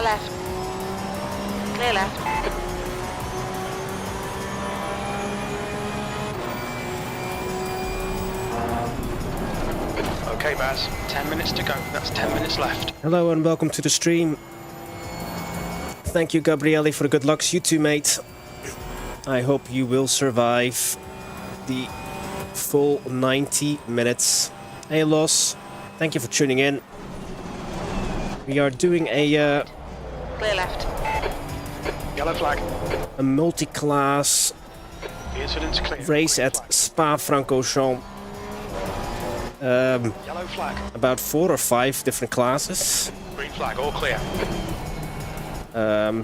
Car left. Clear left. Okay, Baz, 10 minutes to go. That's 10 minutes left. Hello and welcome to the stream. Thank you, Gabriele, for the good lucks. You too, mate. I hope you will survive the full 90 minutes. Hey, Los. Thank you for tuning in. We are doing a Clear left. Yellow flag. a multi-class The incident's clear. race Green at flag. Spa-Francorchamps. Yellow flag. About 4 or 5 different classes. Green flag, all clear.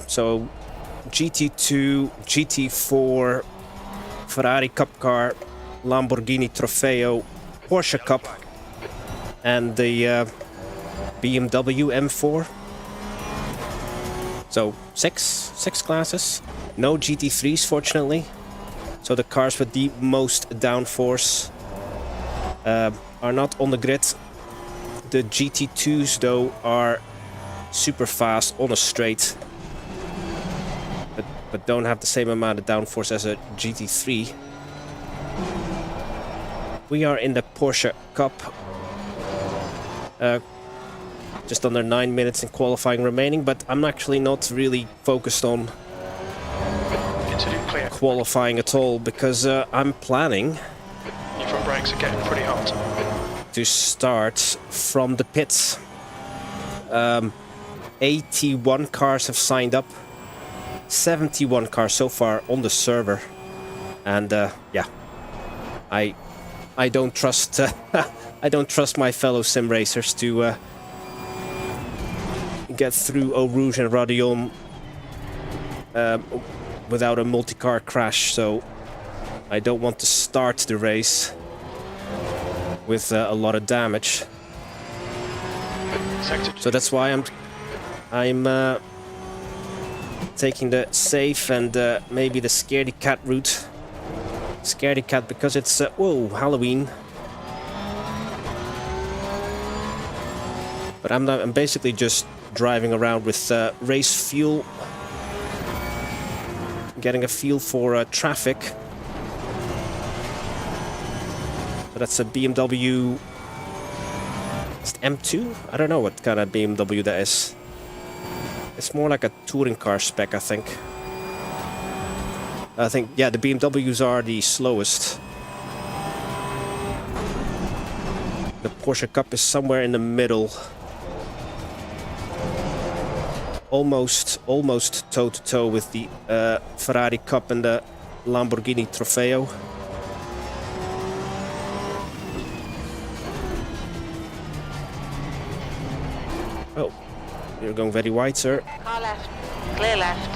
So GT2, GT4, Ferrari Cup Car, Lamborghini Trofeo, Porsche Cup, and the BMW M4. So six classes. No GT3s, fortunately. So the cars with the most downforce are not on the grid. The GT2s, though, are super fast on a straight, but don't have the same amount of downforce as a GT3. We are in the Porsche Cup. Just under 9 minutes in qualifying remaining, but I'm actually not really focused on Incident clear. qualifying at all, because I'm planning Your front brakes are getting pretty hot. to start from the pits. 81 cars have signed up, 71 cars so far on the server, and yeah, I don't trust I don't trust my fellow sim racers to get through Eau Rouge and Radion without a multi-car crash, so I don't want to start the race with a lot of damage. So that's why I'm taking the safe and maybe the scaredy cat route. Scaredy cat because it's whoa, Halloween. But I'm basically just driving around with race fuel, getting a feel for traffic. So that's a BMW. Is it M2? I don't know what kind of BMW that is. It's more like a touring car spec, I think. Yeah, the BMWs are the slowest. The Porsche Cup is somewhere in the middle. Almost toe-to-toe with the Ferrari Cup and the Lamborghini Trofeo. Oh, you're going very wide, sir. Car left. Clear left.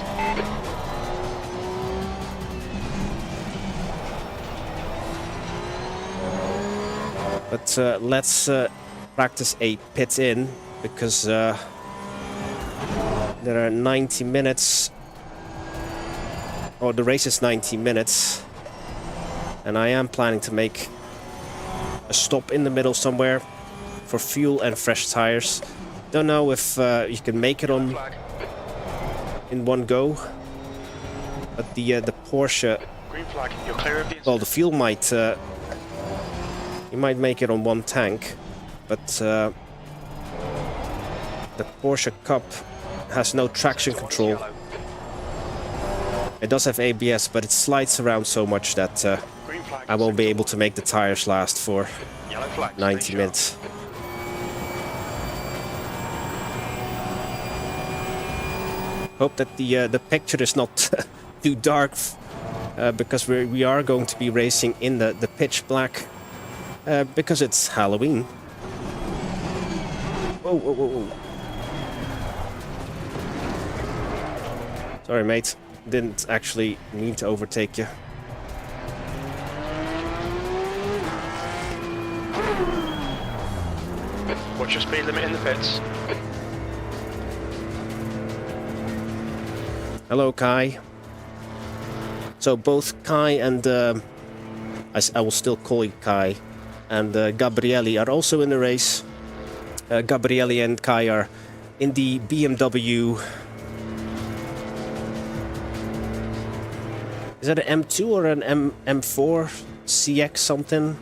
But let's practice a pit in, because there are 90 minutes. Oh, the race is 90 minutes. And I am planning to make a stop in the middle somewhere for fuel and fresh tires. Don't know if you can make it on in one go. But the Porsche, Green flag, you're clear of the incident. well, the fuel might you might make it on one tank, but the Porsche Cup has no traction control. It does have ABS, but it slides around so much that Green flag, I won't be able to make the tires last for Yellow flag, 90 stay minutes. Hope that the picture is not too dark, because we are going to be racing in the pitch black, because it's Halloween. Whoa, whoa, whoa, whoa. Sorry, mate. Didn't actually mean to overtake you. Watch your speed limit in the pits. Hello, Kai. So both Kai and I will still call you Kai, and Gabriele are also in the race. Gabriele and Kai are in the BMW. Is that an M2 or an M4 CX something?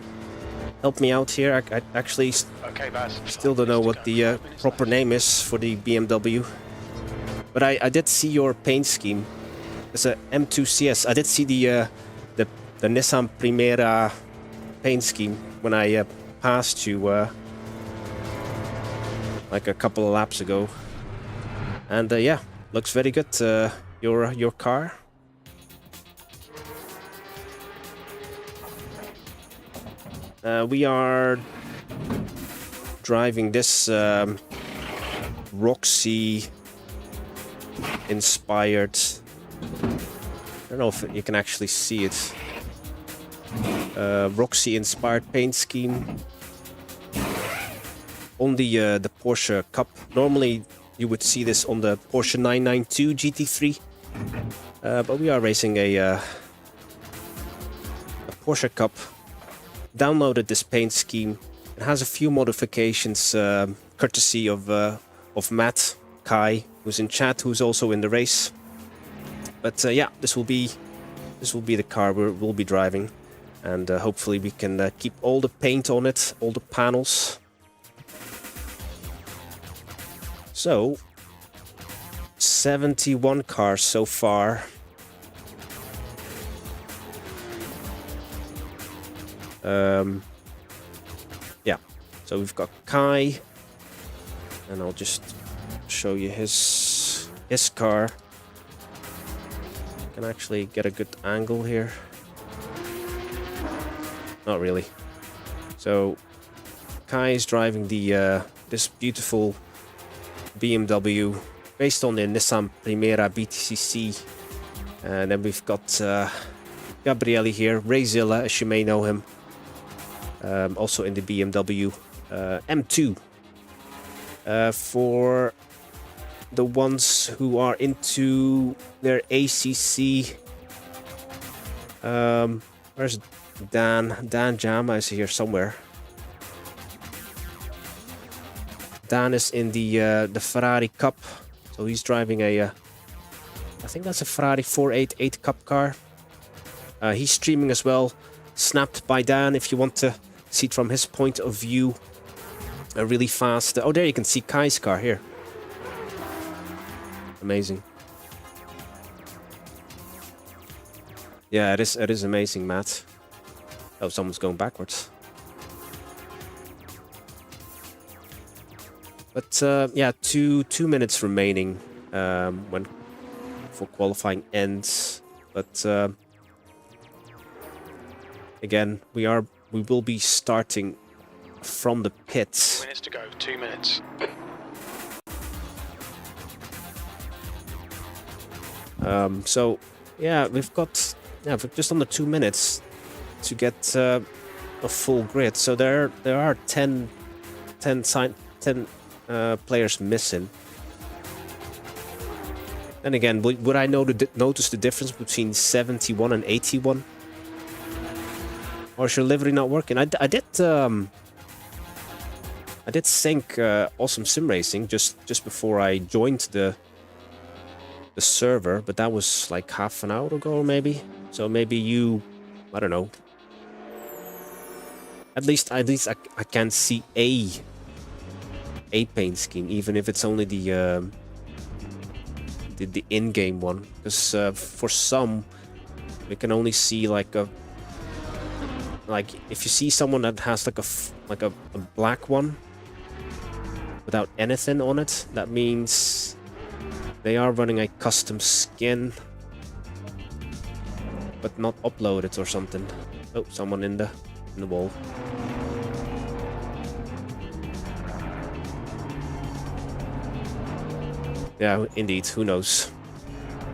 Help me out here. I actually Okay, Baz. still don't know what the proper name is for the BMW. But I did see your paint scheme. It's a M2 CS. I did see the Nissan Primera paint scheme when I passed you like a couple of laps ago. And yeah, looks very good. Your car. We are driving this Roxy inspired. I don't know if you can actually see it. Roxy inspired paint scheme on the Porsche Cup. Normally you would see this on the Porsche 992 GT3, but we are racing a Porsche Cup. Downloaded this paint scheme. It has a few modifications, courtesy of Matt Kai, who's in chat, who's also in the race. But yeah, this will be the car we'll be driving, and hopefully we can keep all the paint on it, all the panels. So 71 cars so far. Yeah, so we've got Kai, and I'll just show you his car. I can actually get a good angle here. Not really. So Kai is driving the this beautiful BMW based on the Nissan Primera BTCC, and then we've got Gabriele here, Rayzilla, as you may know him. Also in the BMW M2. For the ones who are into their ACC, where's Dan Jama is here somewhere. Dan is in the Ferrari Cup, so he's driving a I think that's a Ferrari 488 Cup car. He's streaming as well, snapped by Dan if you want to see it from his point of view. A really fast. Oh, there you can see Kai's car here. Amazing. Yeah, it is amazing, Matt. Oh, someone's going backwards. But yeah, two minutes remaining when for qualifying ends. But again, we will be starting from the pits. 2 minutes to go. 2 minutes. So yeah, we've just under 2 minutes to get a full grid. So there are 10 players missing. And again, would I notice the difference between 71 and 81? Or is your livery not working? I did sync Awesome Sim Racing just before I joined the server, but that was like half an hour ago, maybe. So maybe you, I don't know. At least I can see a paint scheme, even if it's only the in-game one, because for some we can only see like if you see someone that has like a black one without anything on it, that means they are running a custom skin but not uploaded or something. Oh, someone in the wall. Yeah, indeed, who knows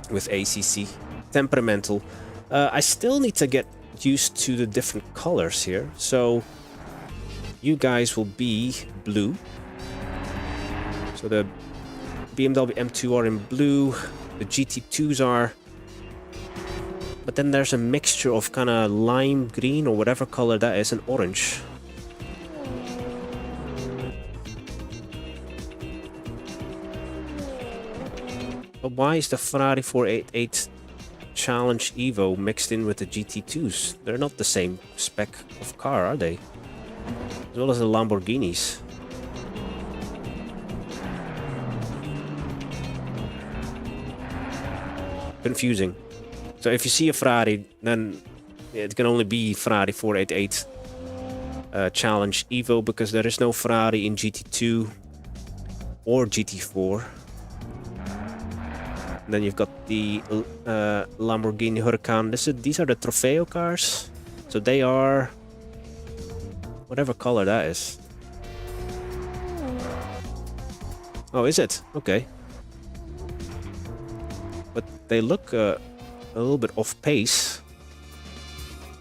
with ACC. Temperamental. I still need to get used to the different colors here. So you guys will be blue. So the BMW M2 are in blue, the GT2s are, but then there's a mixture of kind of lime green or whatever color that is, and orange. why is the Ferrari 488 Challenge Evo mixed in with the GT2s? They're not the same spec of car, are they? As well as the Lamborghinis. Confusing. So if you see a Ferrari, then it can only be Ferrari 488 Challenge Evo, because there is no Ferrari in GT2 or GT4. And then you've got the Lamborghini Huracan. These are the Trofeo cars. So they are whatever color that is. Oh, is it? Okay. But they look a little bit off pace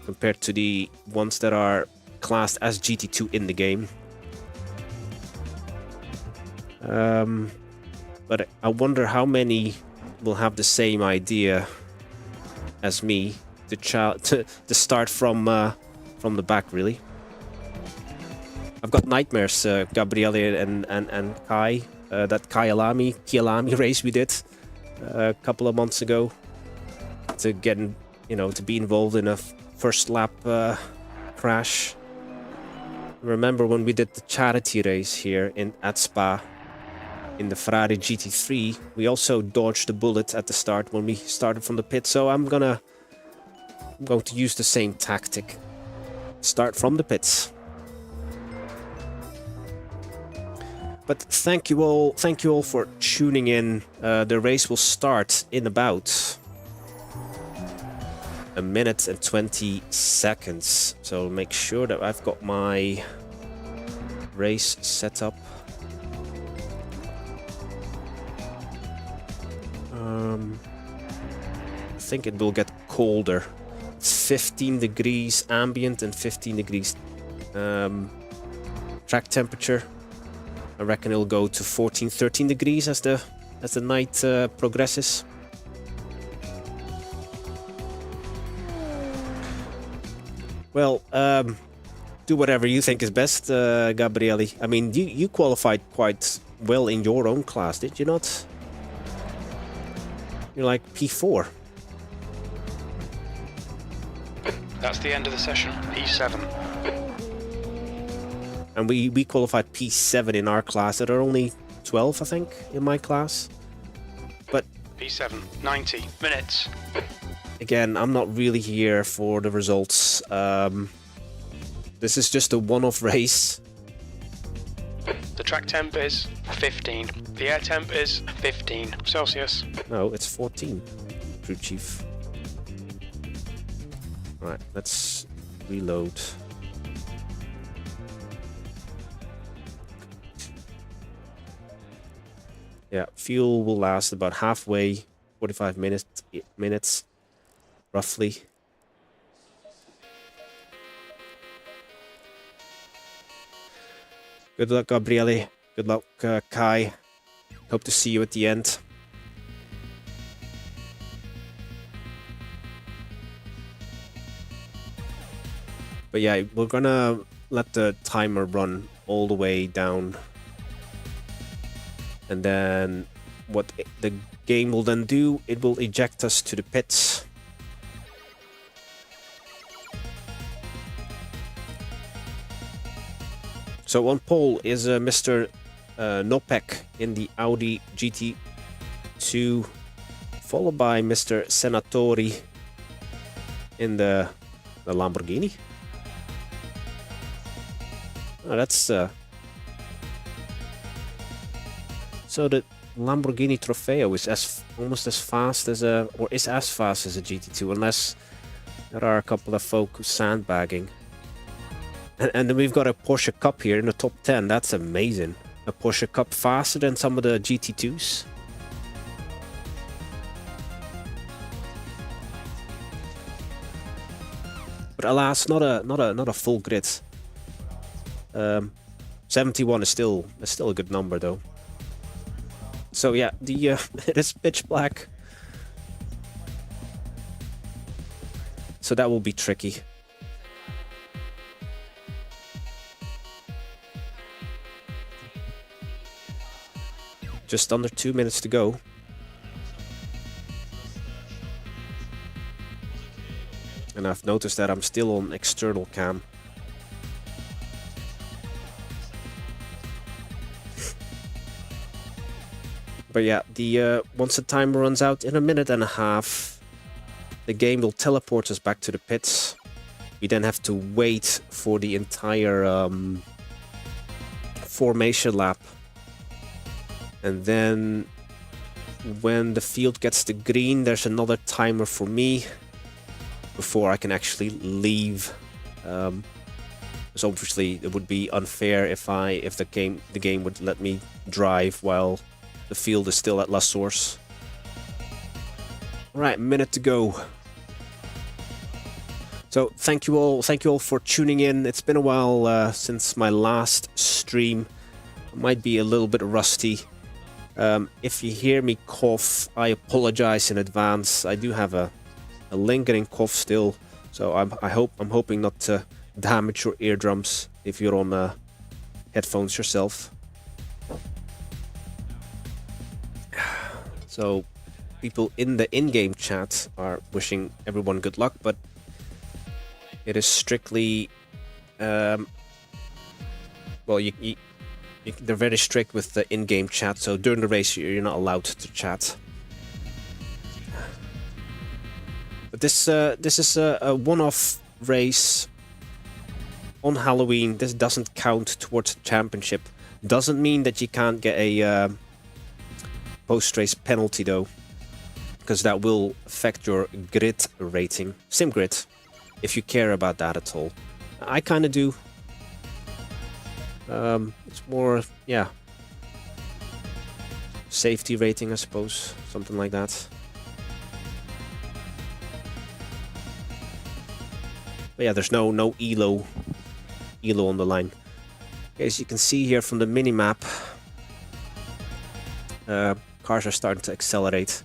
compared to the ones that are classed as GT2 in the game. But I wonder how many will have the same idea as me to start from the back, really. I've got nightmares, Gabriele and Kai. That Kyalami race we did a couple of months ago, to get, to be involved in a first lap crash. Remember when we did the charity race here at Spa in the Ferrari GT3, we also dodged the bullet at the start when we started from the pit. So I'm going to use the same tactic. Start from the pits. But thank you all for tuning in. The race will start in about a minute and 20 seconds. So make sure that I've got my race set up. I think it will get colder. It's 15 degrees ambient and 15 degrees track temperature. I reckon it'll go to 14, 13 degrees as the night progresses. Well, do whatever you think is best, Gabriele. I mean, you qualified quite well in your own class, did you not? You're like P4. That's the end of the session. P7. And we qualified P7 in our class. There are only 12, I think, in my class. But P7, 90 minutes. Again, I'm not really here for the results. This is just a one-off race. The track temp is 15. The air temp is 15 Celsius. No, it's 14, crew chief. Right, let's reload. Yeah, fuel will last about halfway, 45 minutes, roughly. Good luck, Gabriele. Good luck, Kai. Hope to see you at the end. But yeah, we're gonna let the timer run all the way down. And then what the game will then do, it will eject us to the pits. So on pole is Mr. Nopek in the Audi GT2, followed by Mr. Senatori in the Lamborghini. Oh, that's so the Lamborghini Trofeo is almost as fast as or is as fast as a GT2, unless there are a couple of folk sandbagging. And then we've got a Porsche Cup here in the top 10. That's amazing. A Porsche Cup faster than some of the GT2s. But alas, not a full grid. 71 is still a good number though. So yeah, it is pitch black. So that will be tricky. Just under 2 minutes to go. And I've noticed that I'm still on external cam. But yeah, the once the timer runs out in 1.5 minutes, the game will teleport us back to the pits. We then have to wait for the entire formation lap. And then when the field gets to green, there's another timer for me before I can actually leave. Because obviously it would be unfair if the game would let me drive while the field is still at La Source. Right, minute to go. So thank you all for tuning in. It's been a while since my last stream. I might be a little bit rusty. If you hear me cough, I apologize in advance. I do have a lingering cough still, so I'm hoping not to damage your eardrums if you're on headphones yourself. So people in the in-game chat are wishing everyone good luck, but it is strictly well, they're very strict with the in-game chat, so during the race you're not allowed to chat. But this is a one-off race on Halloween. This doesn't count towards the championship. Doesn't mean that you can't get a post-race penalty though, because that will affect your grid rating, sim grid, if you care about that at all. I kind of do. It's more, yeah, safety rating, I suppose, something like that. But yeah, there's no elo on the line. Okay, as you can see here from the mini-map, cars are starting to accelerate.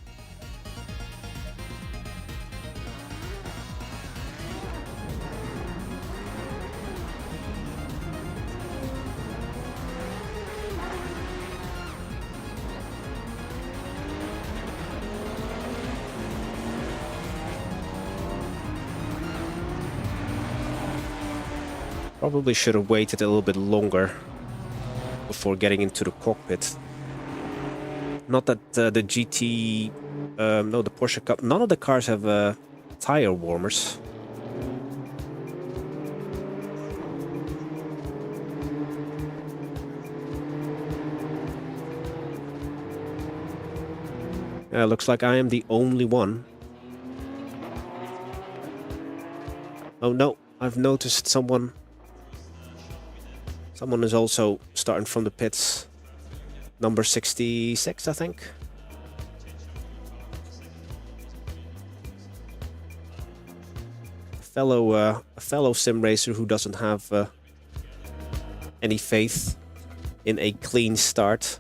Probably should have waited a little bit longer before getting into the cockpit. Not that the GT, no, the Porsche Cup, none of the cars have tire warmers. Looks like I am the only one. Oh no, I've noticed someone is also starting from the pits. Number 66, I think. A fellow sim racer who doesn't have any faith in a clean start.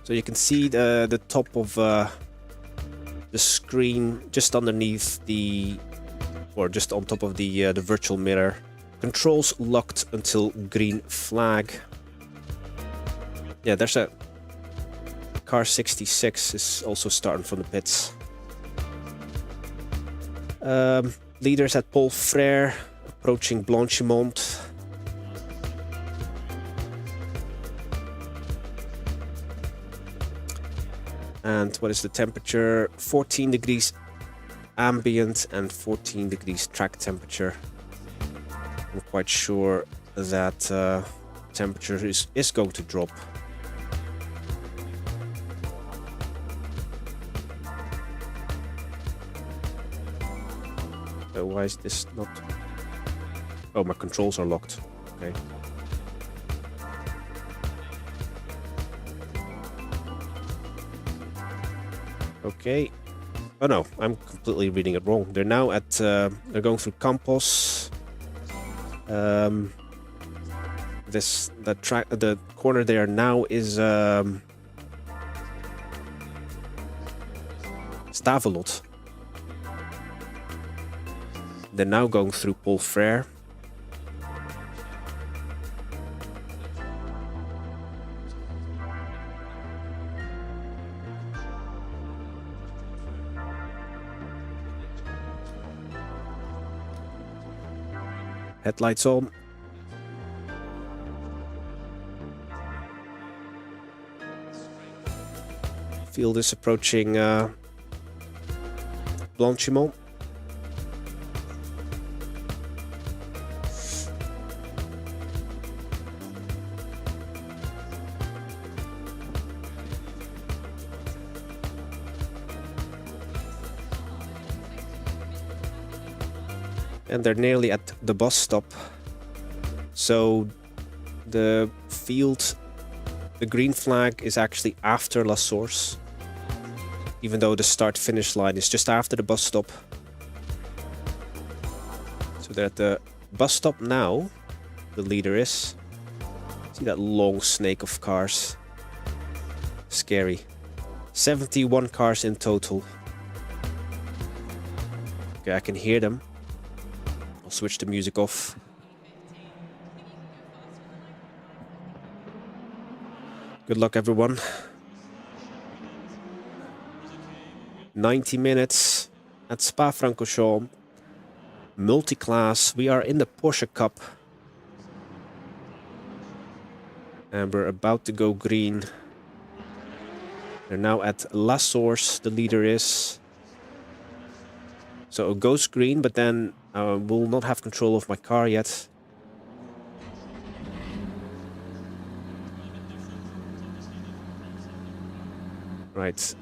So you can see the top of the screen just underneath or just on top of the virtual mirror. Controls locked until green flag. Yeah, there's a car 66 is also starting from the pits. Leaders at Paul Frere approaching Blanchimont. And what is the temperature? 14 degrees ambient and 14 degrees track temperature. I'm quite sure that temperature is going to drop. So why is this not... Oh, my controls are locked. Okay. Okay. Oh no, I'm completely reading it wrong. They're now at... they're going through Campos. The corner there now is Stavelot. They're now going through Paul Frere. Headlights on. Field is approaching Blanchimont. And they're nearly at the bus stop. So the field, the green flag is actually after La Source, even though the start-finish line is just after the bus stop. So they're at the bus stop now, the leader is. See that long snake of cars. Scary. 71 cars in total. Okay, I can hear them. I'll switch the music off. Good luck, everyone. 90 minutes at Spa-Francorchamps. Multi-class. We are in the Porsche Cup. And we're about to go green. They're now at La Source, the leader is. So it goes green, but then will not have control of my car yet. Right.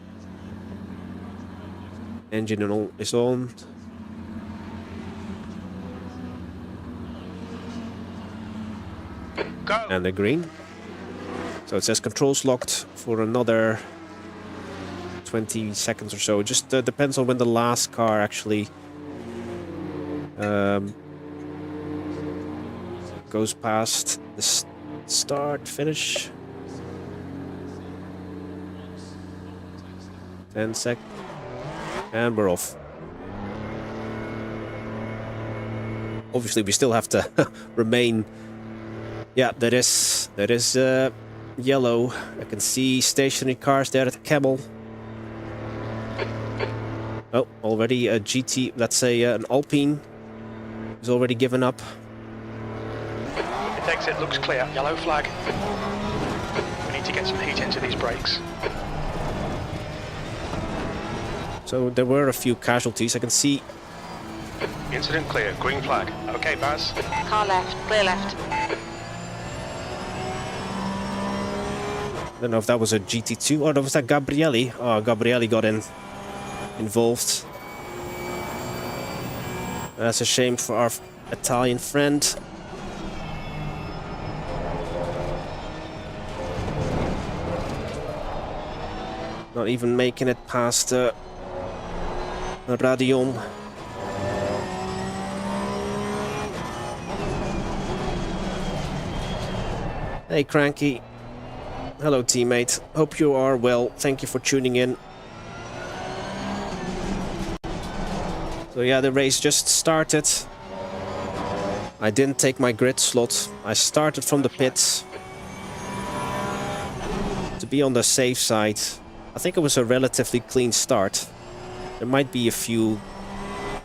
Engine is on. Go. And the green. So it says controls locked for another 20 seconds or so. It just depends on when the last car actually goes past the start finish. 10 sec, and we're off. Obviously, we still have to remain. Yeah, that is yellow. I can see stationary cars there at the Camel. Oh, already a GT. Let's say an Alpine is already given up. Its exit looks clear. Yellow flag. We need to get some heat into these brakes. So there were a few casualties. I can see. Incident clear. Green flag. Okay, Baz. Car left, clear left. I don't know if that was a GT2 or was that Gabrielli. Oh, Gabrielli got involved. That's a shame for our Italian friend. Not even making it past Radion. Hey Cranky. Hello teammate. Hope you are well. Thank you for tuning in. So yeah, the race just started. I didn't take my grid slot. I started from the pits. To be on the safe side. I think it was a relatively clean start. There might be a few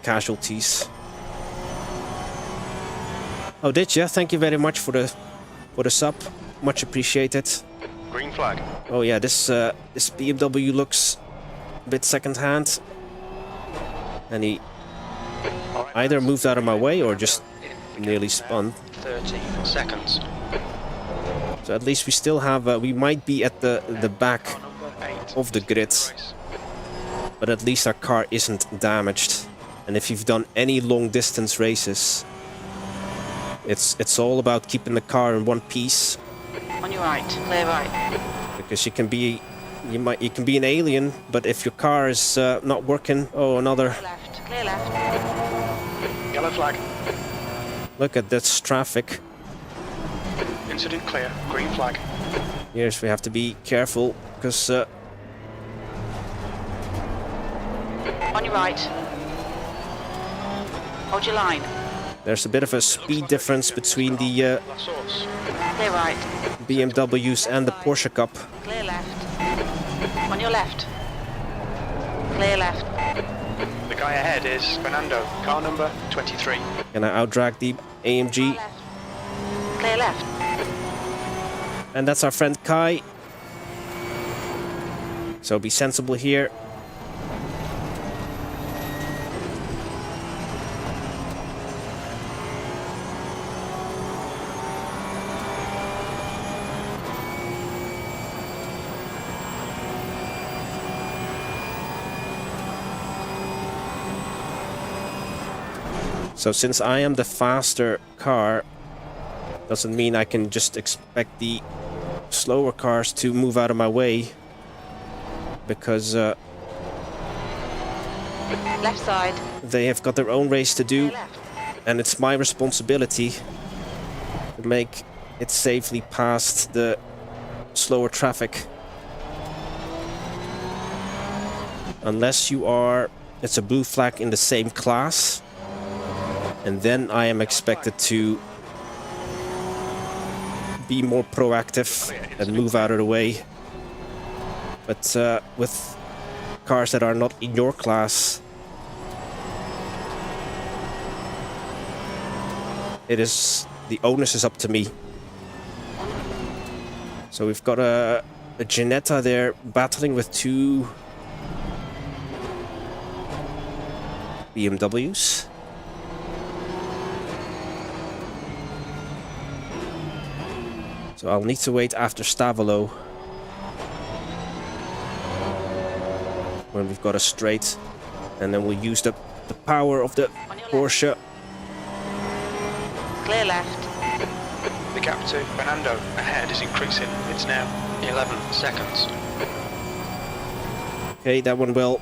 casualties. Oh, did you? Thank you very much for the sub. Much appreciated. Green flag. Oh yeah, this BMW looks a bit second-hand. And he either moved out of my way or just nearly spun. 13 seconds. So at least we still have, we might be at the back of the grid, but at least our car isn't damaged. And if you've done any long distance races, it's all about keeping the car in one piece. On your right, clear right. Because you can be an alien, but if your car is not working, oh, another. Clear left, clear left. Yellow flag. Look at this traffic. Incident clear. Green flag. Yes, we have to be careful because. On your right. Hold your line. There's a bit of a speed difference between the La Source. Clear right. BMWs and the Porsche Cup. Clear left. On your left. Clear left. The guy ahead is Fernando, car number 23. Can I outdrag the AMG. Left. Clear left. And that's our friend Kai. So be sensible here. So since I am the faster car, doesn't mean I can just expect the slower cars to move out of my way, because Left side. they have got their own race to do, Clear left. and it's my responsibility to make it safely past the slower traffic. Unless you are, it's a blue flag in the same class, and then I am expected to be more proactive and move out of the way. But with cars that are not in your class, the onus is up to me. So we've got a Ginetta there battling with two BMWs. So I'll need to wait after Stavolo, when we've got a straight, and then we'll use the power of the Porsche. Clear left. The gap to Fernando ahead is increasing. It's now 11 seconds. Okay, that one will.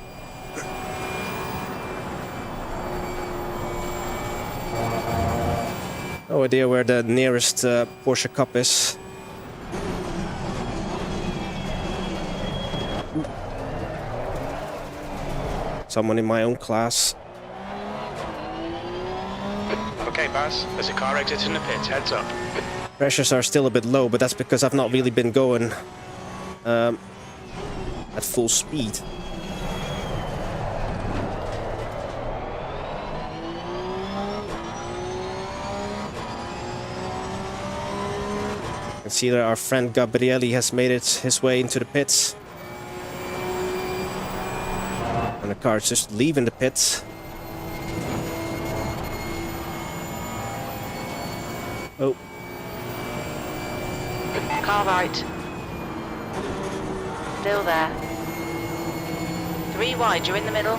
No idea where the nearest Porsche Cup is. Someone in my own class. Okay, Baz, there's a car exiting the pits. Heads up. Pressures are still a bit low, but that's because I've not really been going at full speed. You can see that our friend Gabrielli has made his way into the pits. And the car is just leaving the pits. Oh. Car right. Still there. 3 wide, you're in the middle.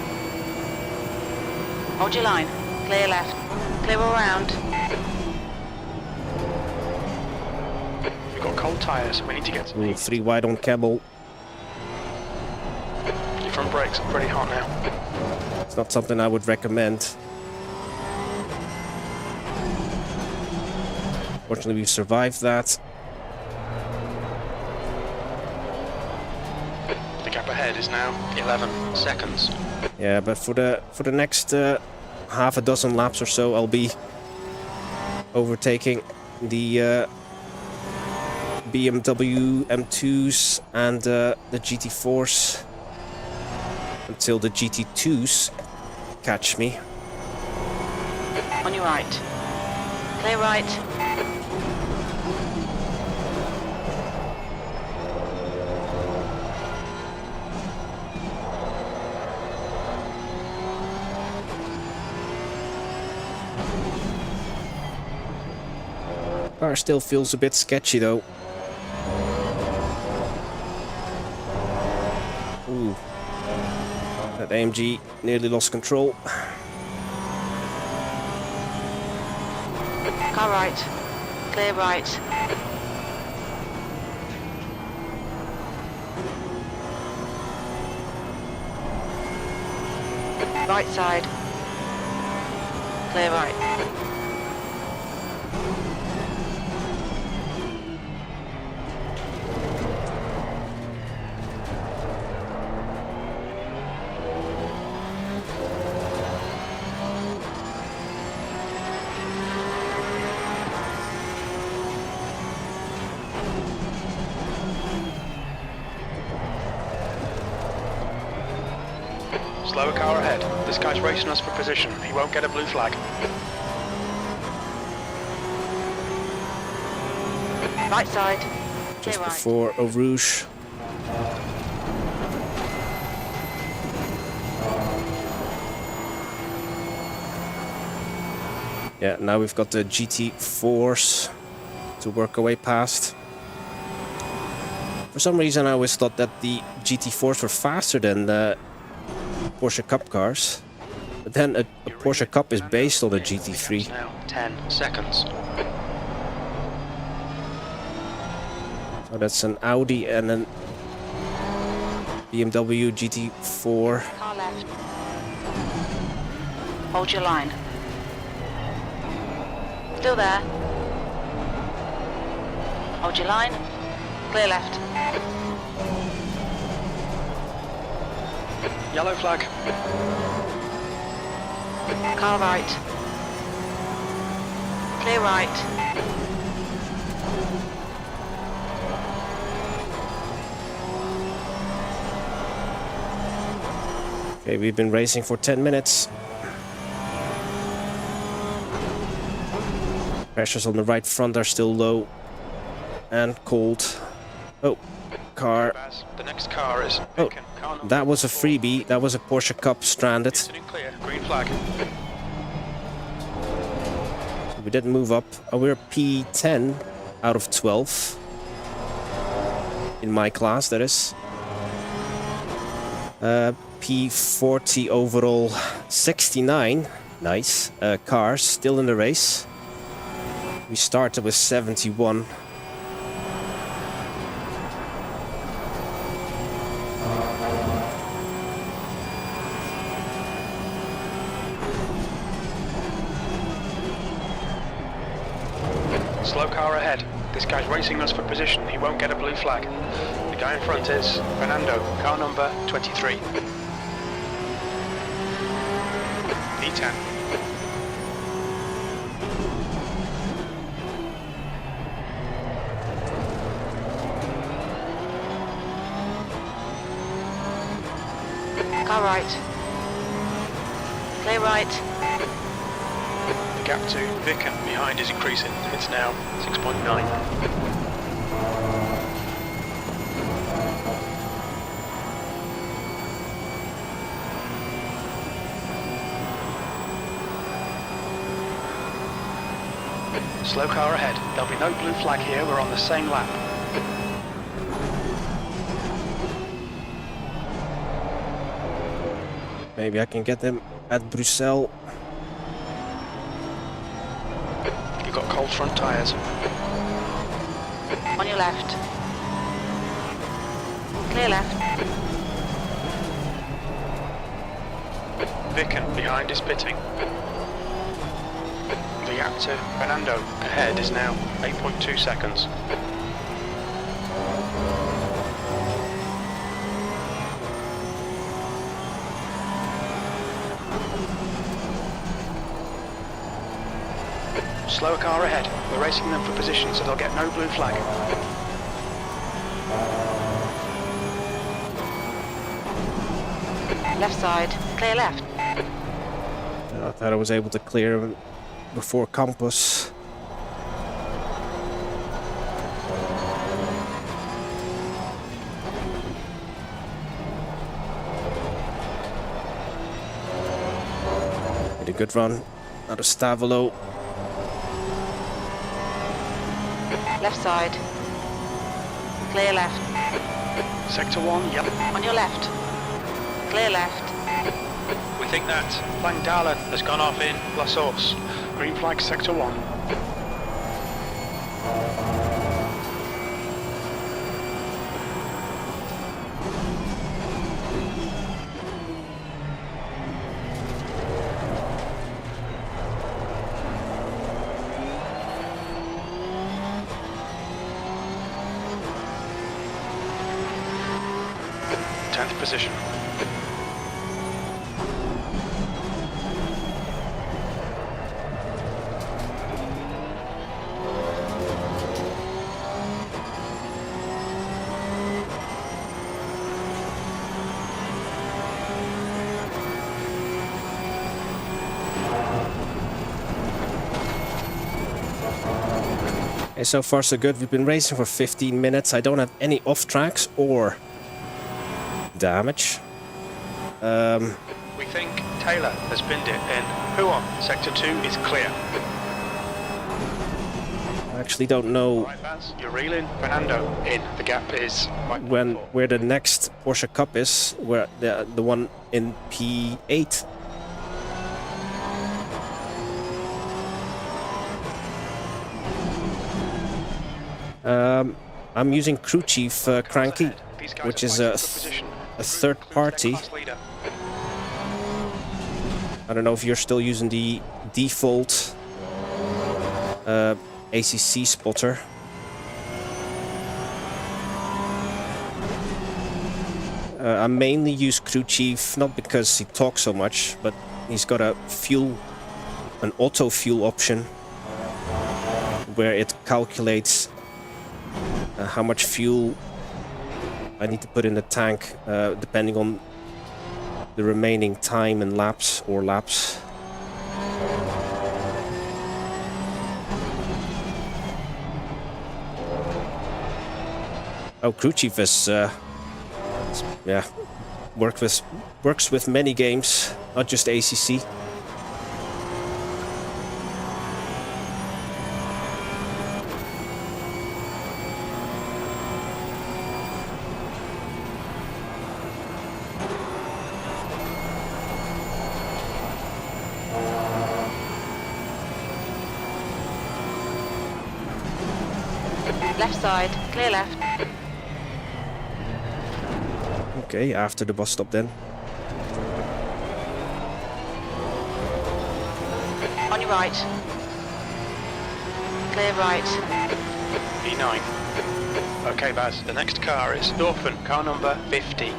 Hold your line. Clear left. Clear all round. We've got cold tyres. We need to get to Ooh, 3 wide on Camel. Your front brakes are pretty hot now. It's not something I would recommend. Fortunately, we've survived that. The gap ahead is now 11 seconds. Yeah, but for the next half a dozen laps or so, I'll be overtaking the BMW M2s and the GT4s until the GT2s catch me. On your right. Clear right. Car still feels a bit sketchy though. Ooh. That AMG nearly lost control. Car right. Clear right. Right side. Clear right. Slower car ahead. This guy's racing us for position. He won't get a blue flag. Right side. just Clear right. before Eau Rouge. Yeah, now we've got the GT4s to work our way past. For some reason I always thought that the GT4s were faster than the Porsche Cup cars. But then a Porsche Cup is based on a GT3. Now 10 seconds. So that's an Audi and an BMW GT4. Car left. Hold your line. Still there. Hold your line. Clear left. Yellow flag. Car right. Clear right. Okay, we've been racing for 10 minutes. Pressures on the right front are still low and cold. Oh, car. The next car is Oh, Beacon. Car number that was a freebie. That was a Porsche Cup stranded. Sitting clear. Green flag. We didn't move up. We're P10 out of 12. In my class, that is. P40 overall, 69. Nice. Cars still in the race. We started with 71. Slow car ahead. This guy's racing us for position. He won't get a blue flag. The guy in front is Fernando. Car number 23. P10. Car right. Clear right. The gap to Vicken behind is increasing. It's now 6.9. Slow car ahead. There'll be no blue flag here. We're on the same lap. Maybe I can get them at Bruxelles. You've got cold front tyres. On your left. Clear left. Vicken behind is pitting. The gap to Fernando ahead is now 8.2 seconds. Slower car ahead. We're racing them for position, so they'll get no blue flag. Left side. Clear left. I thought I was able to clear them before Campos. Did a good run out of Stavolo. Left side. Clear left. Sector 1, yep. On your left. Clear left. We think that Langdalen has gone off in La Source. Green flag, Sector 1. Position. Okay, so far so good. We've been racing for 15 minutes. I don't have any off tracks or damage. We think Taylor has binned it in. Huon, sector 2 is clear. I actually don't know Right, Baz, you're reeling. Fernando in. The gap is where the next Porsche Cup is, where the one in P8. I'm using Crew Chief Cranky, which is a third party. I don't know if you're still using the default ACC spotter. I mainly use Crew Chief, not because he talks so much, but he's got an auto fuel option where it calculates how much fuel I need to put in the tank, depending on the remaining time and laps or laps. Oh, Crew Chief is, yeah, works with many games, not just ACC. Left side, clear left. Okay, after the bus stop then. On your right. Clear right. E9. Okay, Baz, the next car is Dorfman, car number 50.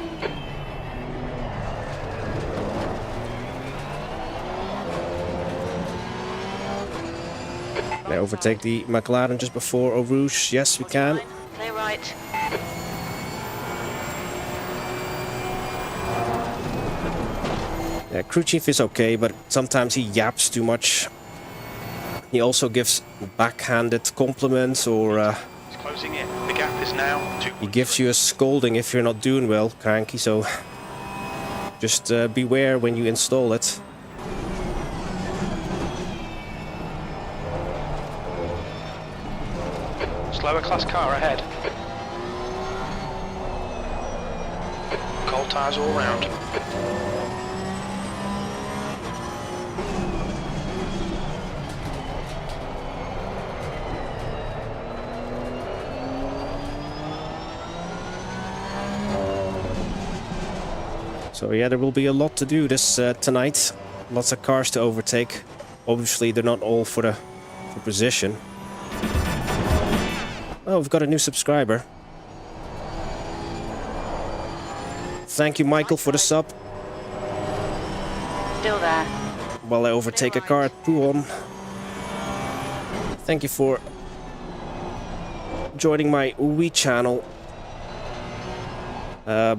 Can I overtake the McLaren just before Eau Rouge? Yes, we can. Clear right. Yeah, Crew Chief is okay, but sometimes he yaps too much. He also gives backhanded compliments, or It's closing in. The gap is now 2. he gives you a scolding if you're not doing well, Cranky, so just beware when you install it. Slower class car ahead. Cold tyres all round. So yeah, there will be a lot to do this tonight. Lots of cars to overtake. Obviously, they're not all for position. Oh, we've got a new subscriber. Thank you, Michael, for the sub. Still there. While I overtake a car at Pouhon. Thank you for joining my Wii channel. I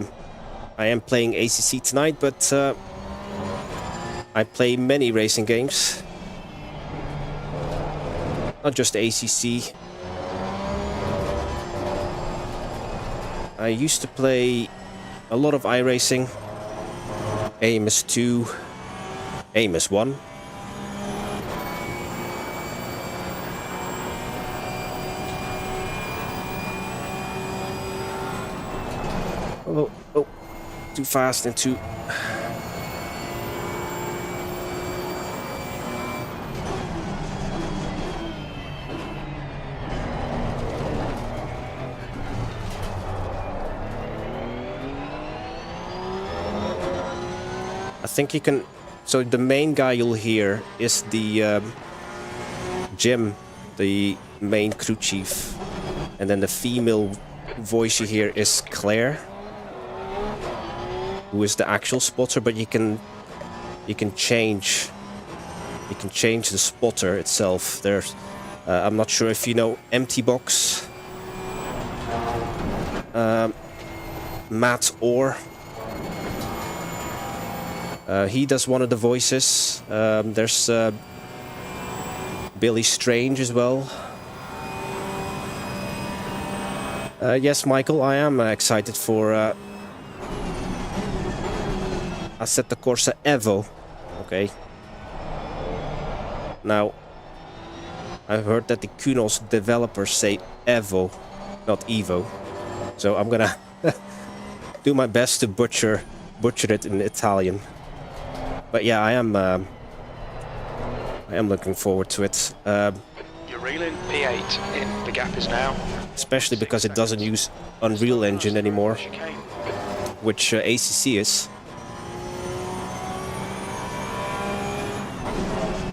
am playing ACC tonight, but I play many racing games. Not just ACC. I used to play a lot of iRacing. Amos 2, Amos 1. Oh, too fast and too... I think you can... So the main guy you'll hear is the Jim, the main crew chief. And then the female voice you hear is Claire, who is the actual spotter, but you can change the spotter itself. There's I'm not sure if you know Empty Box, Matt Orr. He does one of the voices. There's Billy Strange as well. Yes, Michael, I am excited for Assetto Corsa Evo. Okay. Now, I've heard that the Kunos developers say Evo, not Evo. So I'm gonna do my best to butcher it in Italian. But yeah, I am looking forward to it. You're reeling P8 in. The gap is now. Especially because it doesn't use Unreal Engine anymore, Chicane. which ACC is.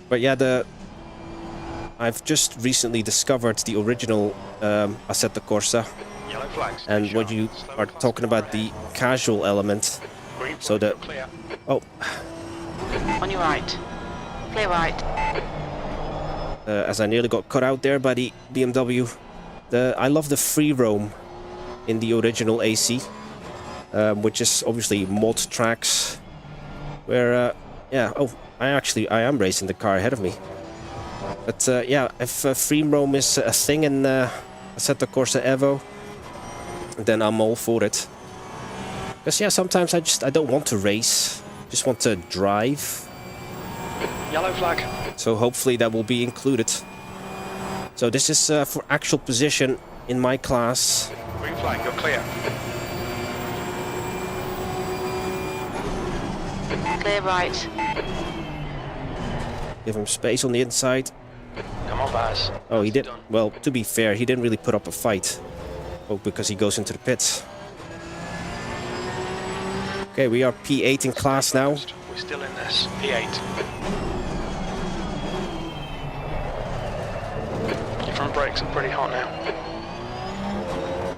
But yeah, I've just recently discovered the original Assetto Corsa, Yellow flags. and when you are talking about the casual element, Green so flag, that... you're clear. Oh, On your right. Clear right. as I nearly got cut out there by the BMW. I love the free roam in the original AC, which is obviously mod tracks, where, yeah, oh, I am racing the car ahead of me. But yeah, if free roam is a thing in Assetto Corsa Evo, then I'm all for it. Because yeah, sometimes I don't want to race, just want to drive. Yellow flag. So hopefully that will be included. So this is for actual position in my class. Green flag, you're clear. Clear right. Give him space on the inside. Come on, Baz. Oh, he did. Well, to be fair, he didn't really put up a fight. Oh, because he goes into the pits. Okay, we are P8 in class now. We're still in this. P8. Your front brakes are pretty hot now.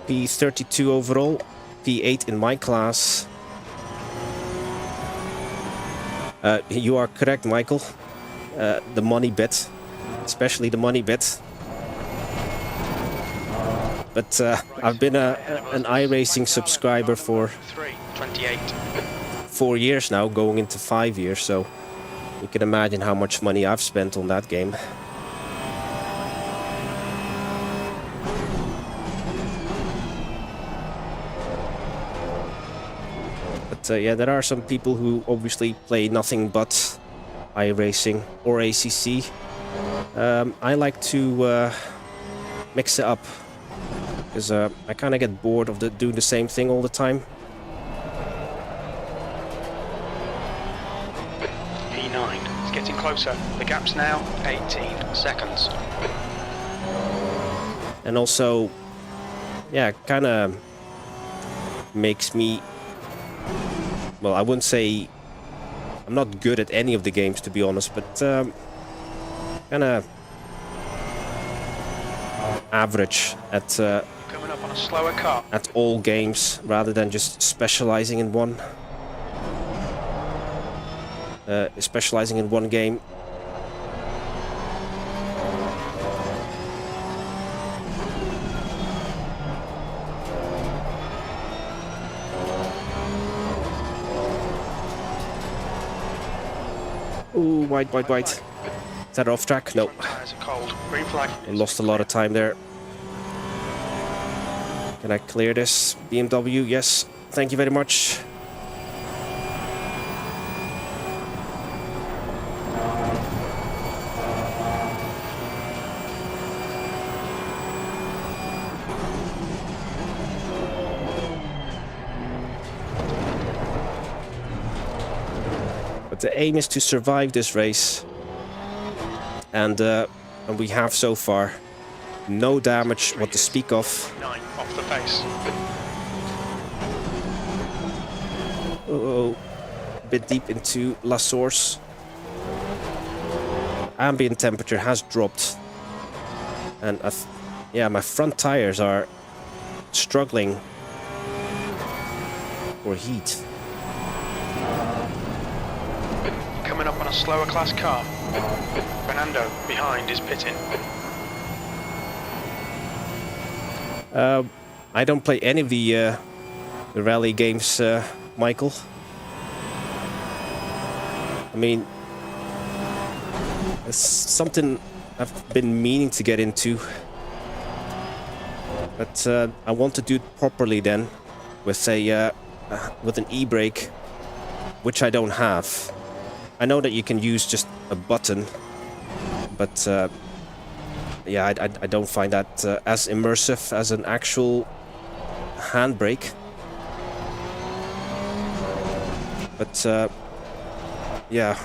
P32 overall. P8 in my class. You are correct, Michael. The money bit. Especially the money bit. But I've been an iRacing subscriber for 3:28. 4 years now, going into 5 years, so you can imagine how much money I've spent on that game. But yeah, there are some people who obviously play nothing but iRacing or ACC. I like to mix it up, because I kind of get bored of doing the same thing all the time. P9. It's getting closer. The gap's now 18 seconds. And also, yeah, kind of makes me... Well, I wouldn't say... I'm not good at any of the games, to be honest, but kind of average at Coming up on a slower car. at all games, rather than just specializing in one. Specializing in one game. Ooh, wide. Is that off track? No. Tires are cold. Green flag. I lost a lot of time there. Can I clear this? BMW, yes. Thank you very much. But the aim is to survive this race. And we have so far. No damage, what to speak of. 9 off the pace. Oh, a bit deep into La Source. Ambient temperature has dropped. And yeah, my front tires are struggling for heat. Coming up on a slower class car. Fernando behind is pitting. I don't play any of the rally games, Michael. I mean, it's something I've been meaning to get into. But I want to do it properly then, with a with an e-brake, which I don't have. I know that you can use just a button, but yeah, I don't find that as immersive as an actual handbrake. But yeah,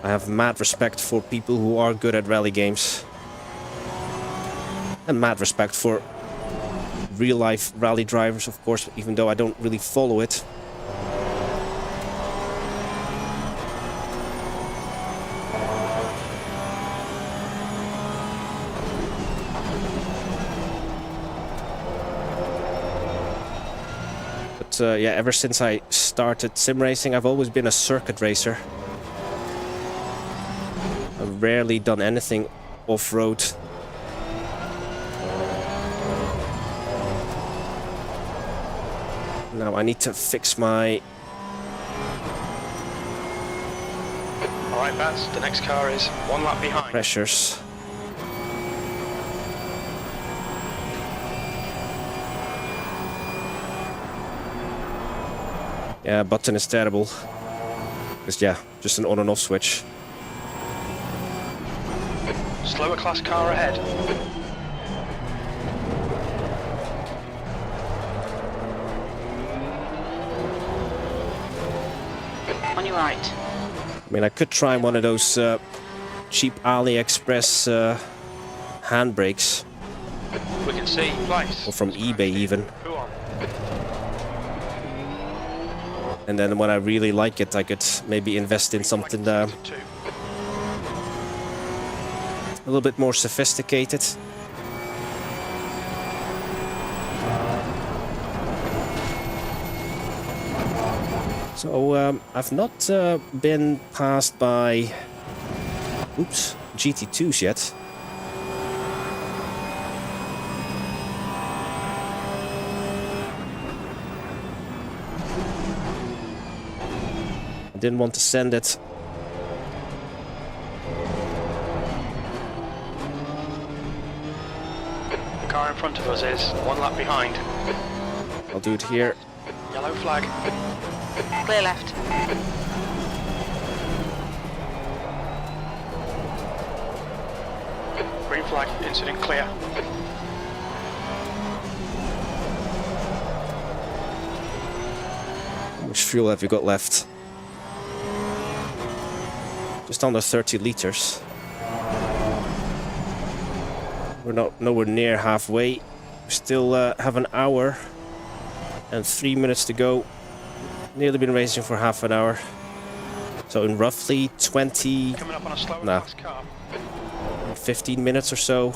I have mad respect for people who are good at rally games. And mad respect for real-life rally drivers, of course, even though I don't really follow it. But yeah, ever since I started sim racing, I've always been a circuit racer. I've rarely done anything off-road. Now I need to fix my... Alright, Baz, the next car is 1 lap behind. pressures. Yeah, button is terrible. It's, yeah, just an on and off switch. Slower class car ahead. On your right. I mean, I could try one of those cheap AliExpress handbrakes, We can see place. or from eBay even. Who on? And then when I really like it, I could maybe invest in something a little bit more sophisticated. So I've not been passed by, oops, GT2s yet. I didn't want to send it. The car in front of us is 1 lap behind. I'll do it here. Yellow flag. Clear left. Green flag. Incident clear. How much fuel have you got left? Just under 30 liters. We're nowhere near halfway. We still have an hour and 3 minutes to go. Nearly been racing for half an hour. So in roughly 20, Coming up on a slower No. class car. 15 minutes or so,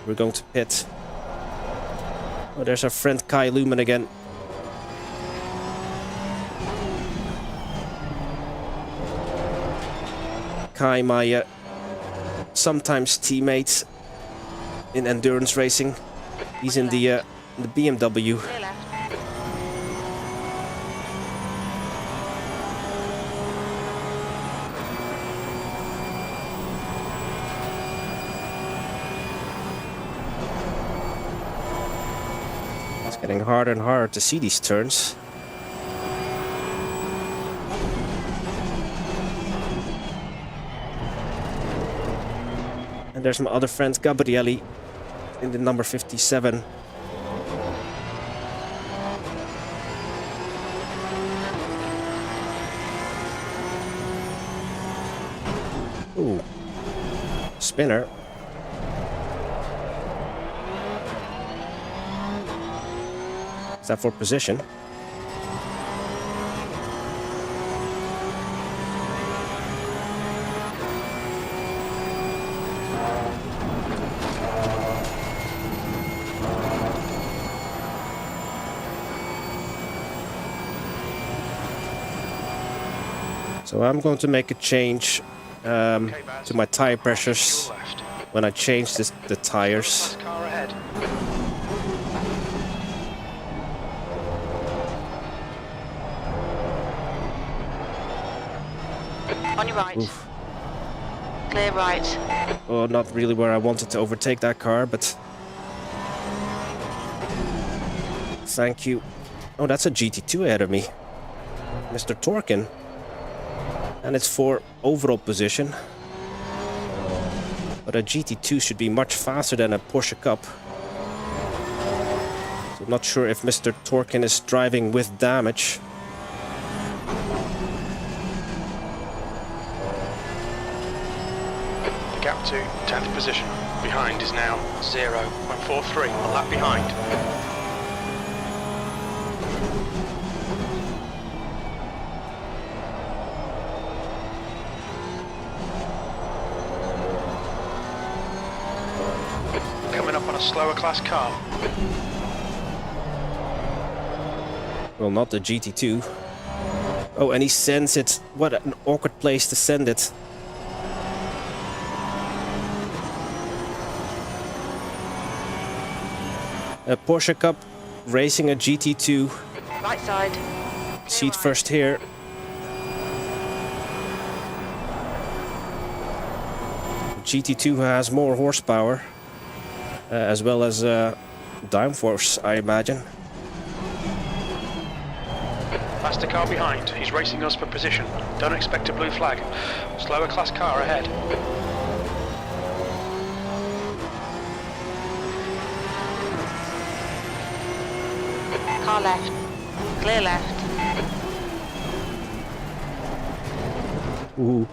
we're going to pit. Oh, there's our friend Kai Lumen again. Kai, my sometimes teammate in endurance racing. He's in the BMW. Clear left. It's getting harder and harder to see these turns. And there's my other friend Gabrielli in the number 57. Ooh. Spinner. Is that for position? So I'm going to make a change to my tire pressures Left. when I change the tires. Class car ahead. On your right. Oof. Clear right. Oh, not really where I wanted to overtake that car, but Thank you. Oh, that's a GT2 ahead of me. Mr. Torkin. And it's for overall position. But a GT2 should be much faster than a Porsche Cup. So I'm not sure if Mr. Torkin is driving with damage. The gap to 10th position behind is now 0.43, a lap behind. Coming up on a slower class car. Well, not the GT2. Oh, and he sends it. What an awkward place to send it. A Porsche Cup racing a GT2. Right side. Seat first here. GT2 has more horsepower, as well as downforce, I imagine. Faster car behind. He's racing us for position. Don't expect a blue flag. Slower class car ahead. Car left. Clear left. Ooh.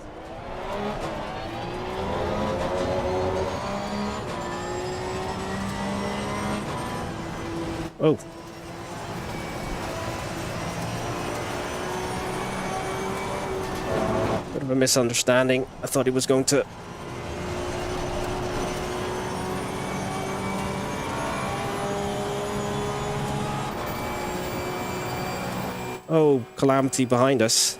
Oh. Bit of a misunderstanding. I thought he was going to... Oh, calamity behind us.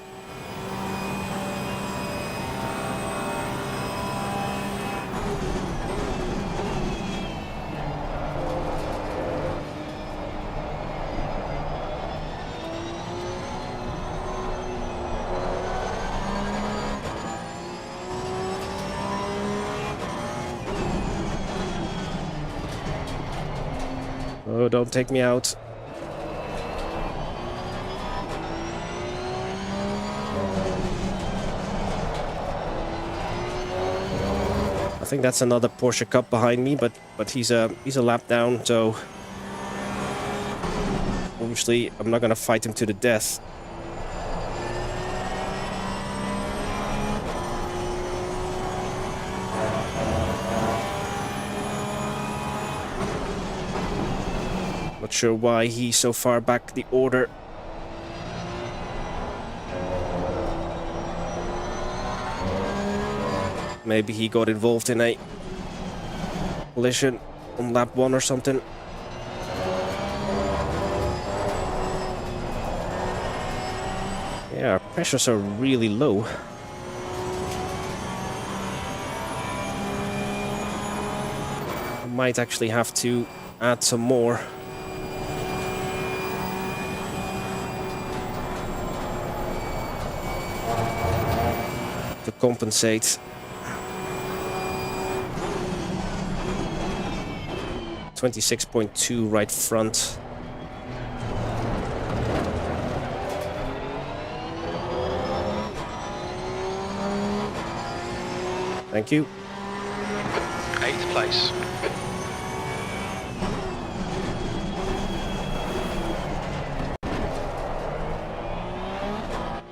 Oh, don't take me out. I think that's another Porsche Cup behind me, but he's a lap down, so obviously I'm not gonna fight him to the death. Not sure why he's so far back the order. Maybe he got involved in a collision on lap 1 or something. Yeah, our pressures are really low. I might actually have to add some more. To compensate. 26.2 right front. Thank you. 8th place.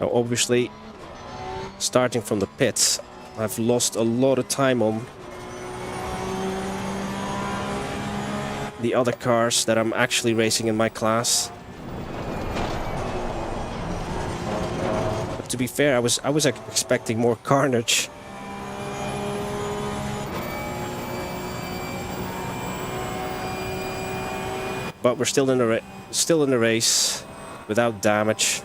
Now obviously, starting from the pits, I've lost a lot of time on the other cars that I'm actually racing in my class. But to be fair, I was expecting more carnage. But we're still in the race without damage.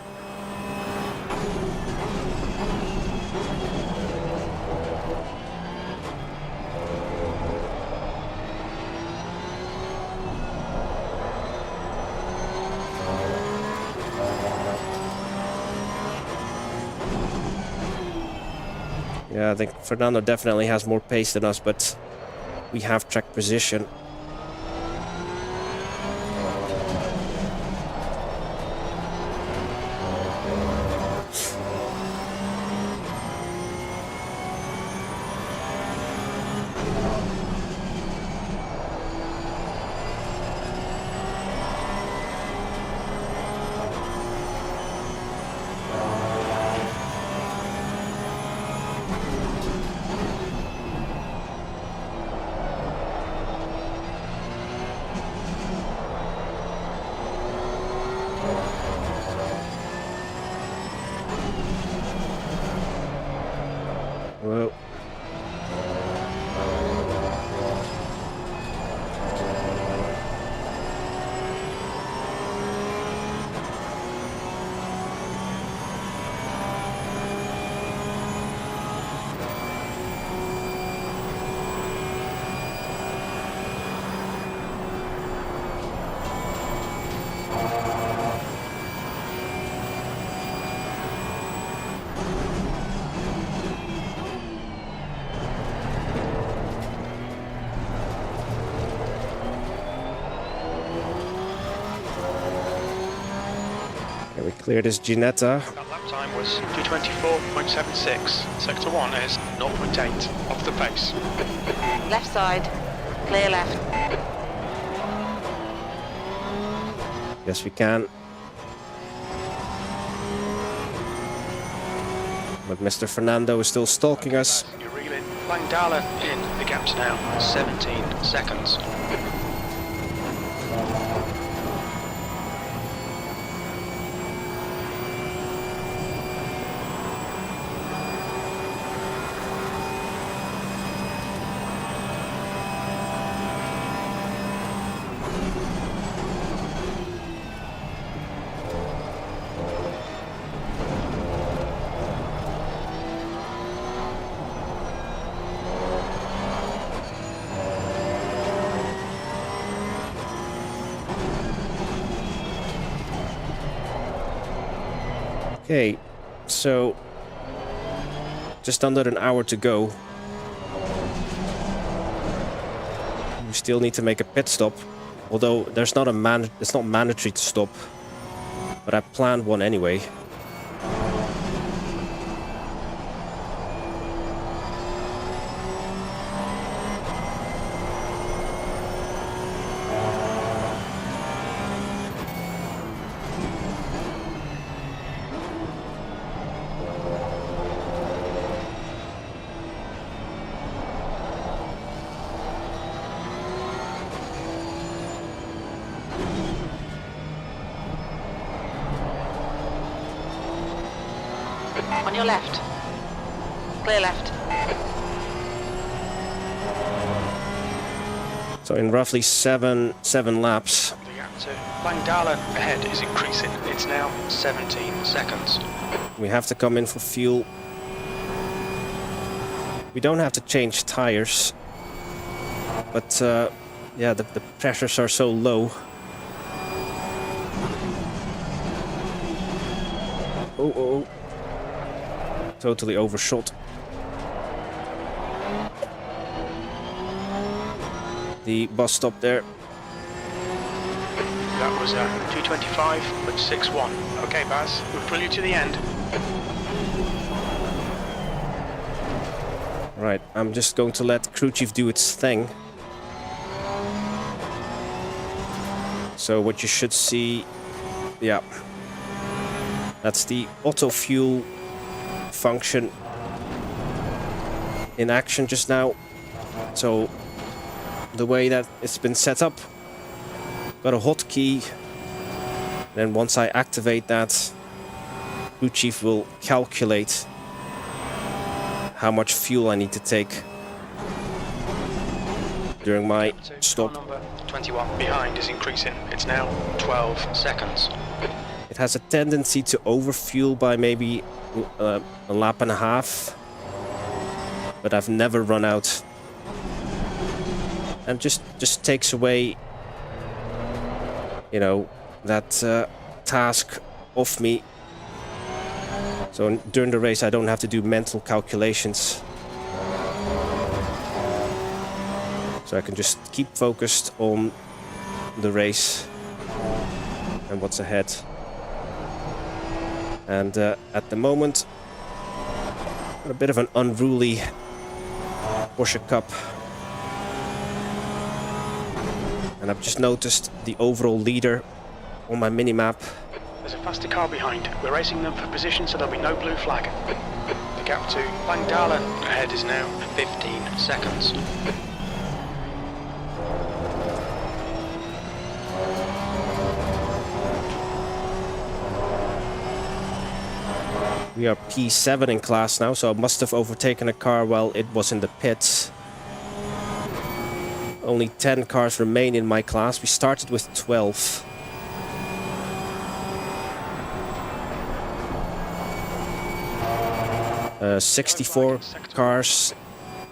Yeah, I think Fernando definitely has more pace than us, but we have track position. Whoa. We cleared this Ginetta. That lap time was 2:24.76. Sector 1 is 0.8 off the pace. Left side. Clear left. Yes, we can. But Mr. Fernando is still stalking us. You're reeling. Langdala in. The gap's now 17 seconds. Okay, so just under an hour to go. We still need to make a pit stop, although there's not it's not mandatory to stop, but I planned one anyway. On your left. Clear left. So in roughly seven laps, The gap to Langdala ahead is increasing. It's now 17 seconds. we have to come in for fuel. We don't have to change tires, but yeah, the pressures are so low. Oh. Totally overshot. The bus stop there. That was 2:25.61. Okay, Baz, we'll pull you to the end. Right, I'm just going to let crew chief do its thing. So what you should see, yeah, that's the auto fuel function in action just now. So the way that it's been set up, got a hotkey, then once I activate that, crew chief will calculate how much fuel I need to take during my stop. Number 21 behind is increasing. It's now 12 seconds. It has a tendency to overfuel by maybe a lap and a half, but I've never run out. And just takes away, you know, that task off me. So during the race I don't have to do mental calculations. So I can just keep focused on the race and what's ahead. And at the moment, a bit of an unruly Porsche Cup. And I've just noticed the overall leader on my mini-map. There's a faster car behind. We're racing them for position, so there'll be no blue flag. The gap to Langdala ahead is now 15 seconds. We are P7 in class now, so I must have overtaken a car while it was in the pits. Only 10 cars remain in my class. We started with 12. Uh, 64 cars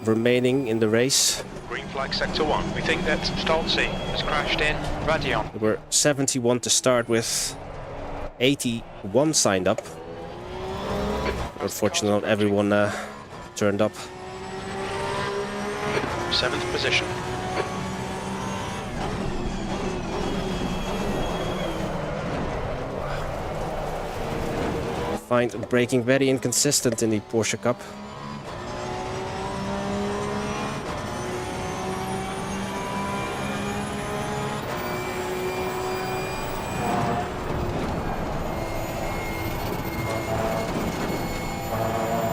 remaining in the race. Green flag sector 1. We think that Stolze has crashed in Radion. There were 71 to start with. 81 signed up. Unfortunately, not everyone turned up. 7th position. I find braking very inconsistent in the Porsche Cup.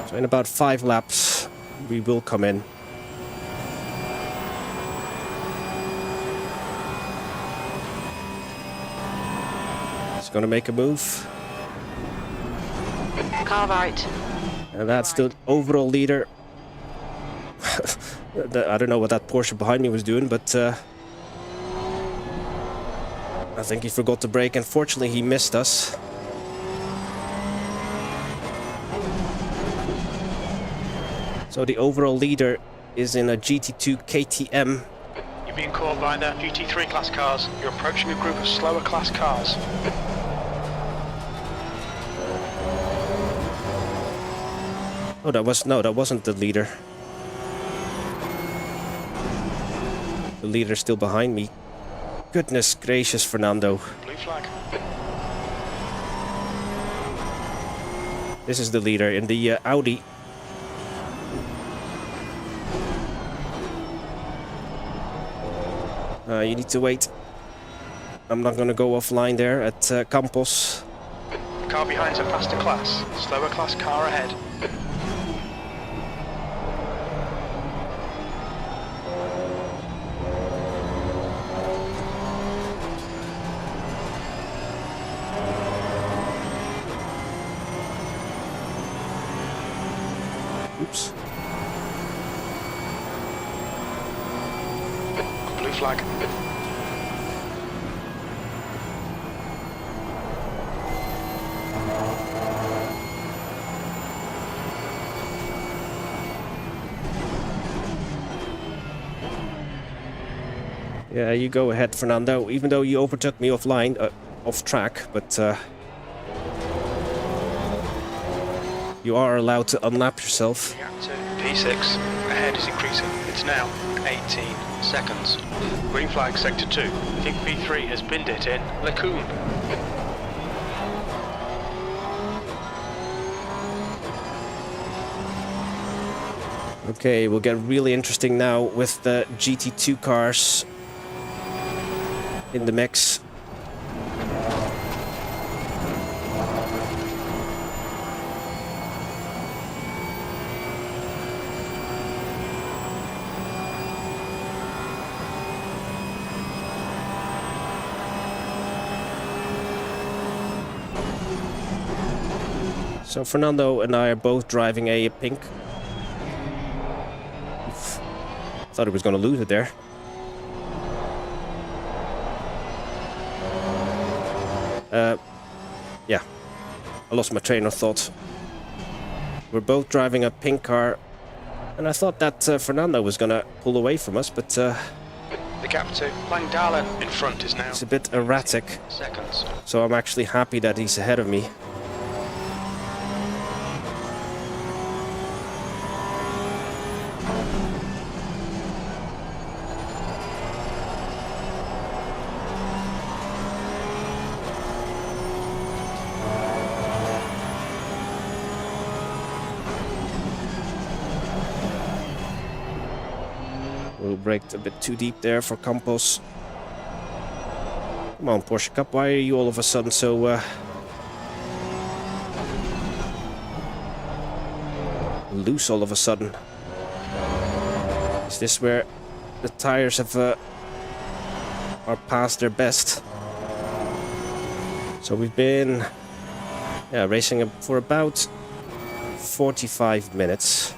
So in about 5 laps, we will come in. He's gonna make a move. Car right. And that's the overall leader. I don't know what that Porsche behind me was doing, but I think he forgot to brake. Unfortunately, he missed us. So the overall leader is in a GT2 KTM. You're being caught by the GT3 class cars. You're approaching a group of slower class cars. Oh, that wasn't the leader. The leader's still behind me. Goodness gracious, Fernando. Blue flag. This is the leader in the Audi. You need to wait. I'm not gonna go offline there at Campos. Car behind's a faster class. Slower class car ahead. Oops. Blue flag. Yeah, you go ahead, Fernando, even though you overtook me offline, off track, but you are allowed to unlap yourself. P6, ahead is increasing. It's now 18 seconds. Green flag sector 2. I think P3 has binned it in Lacoon. Okay, we'll get really interesting now with the GT2 cars in the mix. So Fernando and I are both driving a pink. Oof. Thought he was going to lose it there. Yeah, I lost my train of thought. We're both driving a pink car, and I thought that Fernando was going to pull away from us, but The gap to Langdalen in front is now it's a bit erratic. seconds. So I'm actually happy that he's ahead of me. We'll braked a bit too deep there for Campos. Come on, Porsche Cup, why are you all of a sudden so loose all of a sudden? Is this where the tires have are past their best? So we've been racing for about 45 minutes.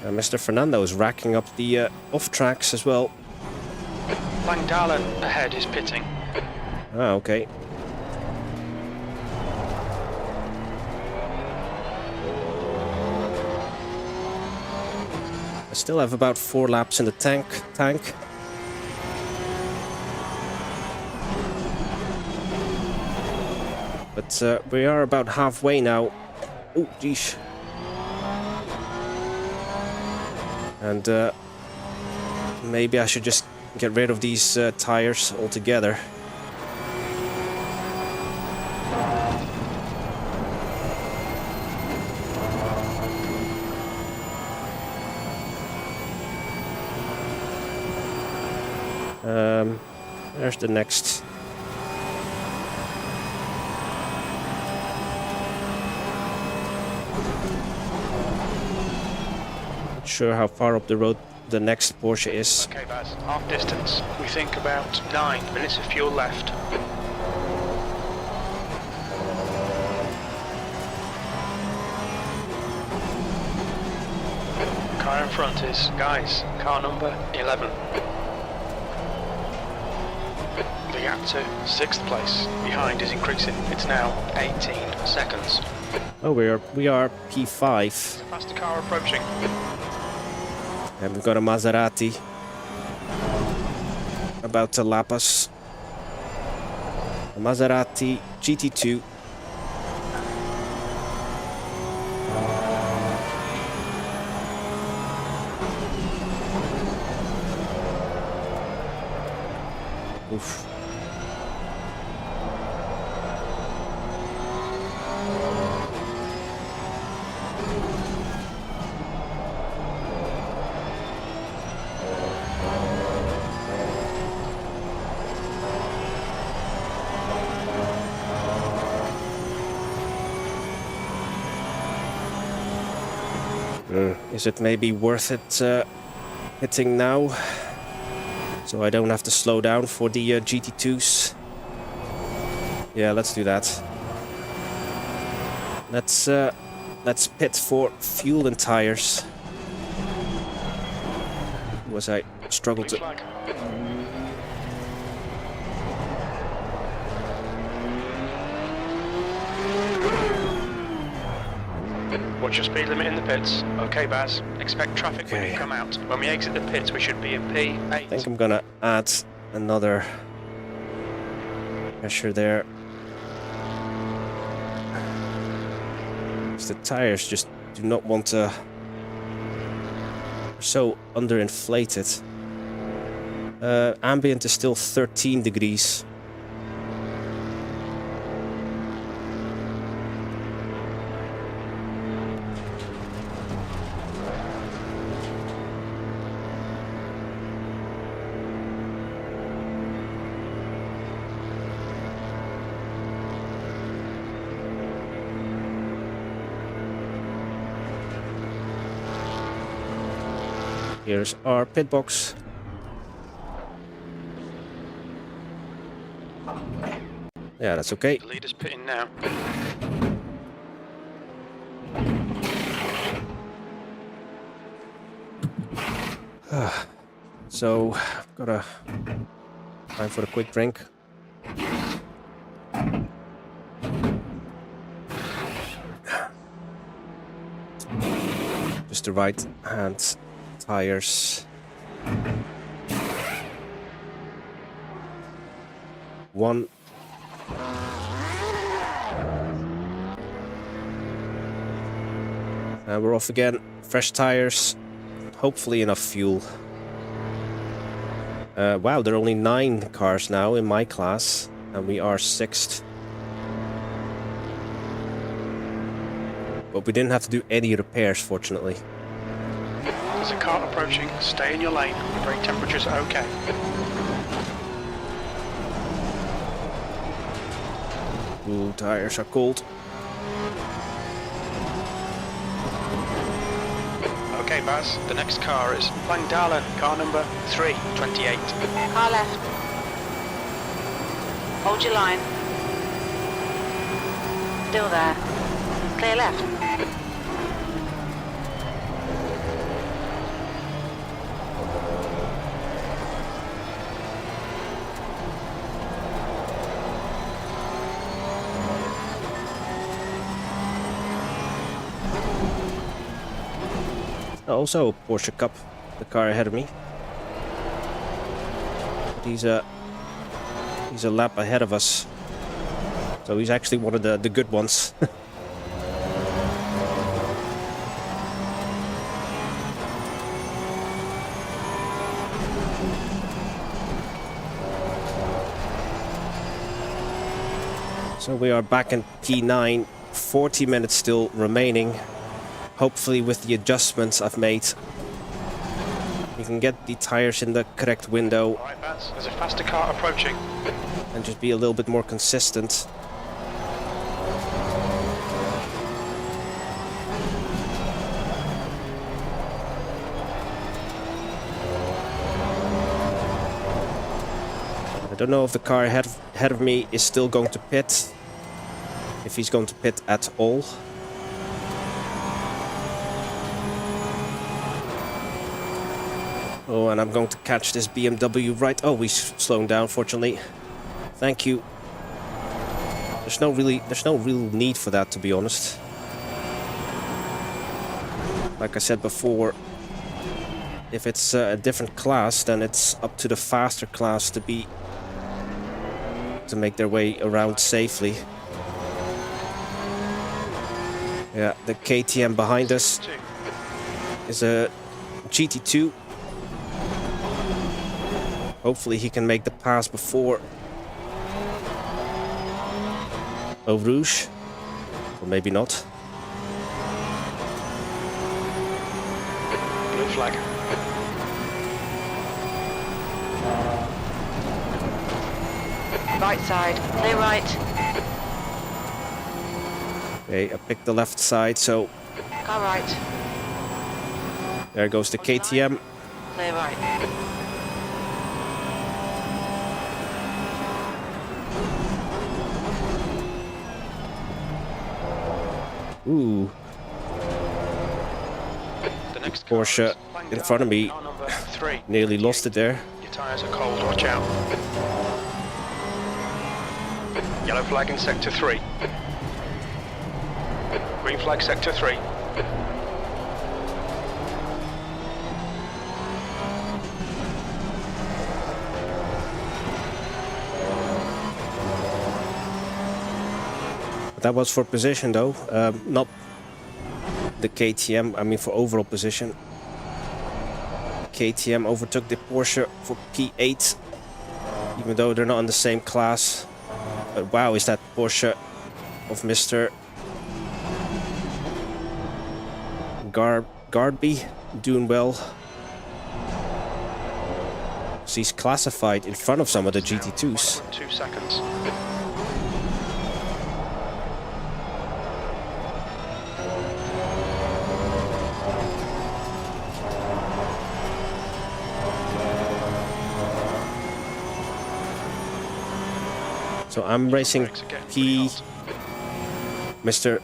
Mr. Fernando is racking up the off tracks as well. Langdalen ahead is pitting. Ah, okay. I still have about 4 laps in the tank. But we are about halfway now. Oh, geez. And maybe I should just get rid of these tires altogether. There's the next. Not sure how far up the road the next Porsche is. Okay, Baz, half distance. We think about 9 minutes of fuel left. Car in front is, guys, car number 11. The gap to 6th place behind is increasing. It's now 18 seconds. Oh, we are P5. Faster car approaching. And we've got a Maserati about to lap us. A Maserati GT2. Oof. Is it maybe worth it hitting now, so I don't have to slow down for the GT2s? Yeah, let's do that. Let's pit for fuel and tires. Was I struggled to? Watch your speed limit in the pits. Okay, Baz. Expect traffic when you come out. When we exit the pits, we should be in P8. I think I'm gonna add another pressure there. Because the tires just do not want to. They're so underinflated. Ambient is still 13 degrees. Here's our pit box. Yeah, that's okay. The leader's pitting now. So, I've got a time for a quick drink. Just the right hand tires. One. And we're off again. Fresh tires. Hopefully enough fuel. Wow, there are only 9 cars now in my class, and we are 6th. But we didn't have to do any repairs, fortunately. There's a car approaching. Stay in your lane. The brake temperatures are okay. Ooh, tires are cold. Okay, Baz. The next car is Langdalen, car number 328. Car left. Hold your line. Still there. Clear left. Also Porsche Cup, the car ahead of me. But he's a lap ahead of us. So he's actually one of the good ones. So we are back in P9, 40 minutes still remaining. Hopefully with the adjustments I've made, we can get the tires in the correct window. Alright, Baz, there's a faster car approaching. And just be a little bit more consistent. I don't know if the car ahead of me is still going to pit. If he's going to pit at all. Oh, and I'm going to catch this BMW right... Oh, he's slowing down, fortunately. Thank you. There's no real need for that, to be honest. Like I said before, if it's a different class, then it's up to the faster class to make their way around safely. Yeah, the KTM behind us is a GT2. Hopefully he can make the pass before Eau Rouge, or maybe not. Blue flag. Right side. Clear right. Okay, I picked the left side, so Car right. there goes the KTM. Clear right. Ooh, The next Porsche in front of me car number 3. nearly lost it there. Your tyres are cold, watch out. Yellow flag in sector 3. Green flag sector 3. That was for position though, not the KTM, I mean for overall position. KTM overtook the Porsche for P8, even though they're not in the same class. But wow, is that Porsche of Mr. Garby doing well. So he's classified in front of some of the GT2s. 2 seconds. So I'm racing Mr.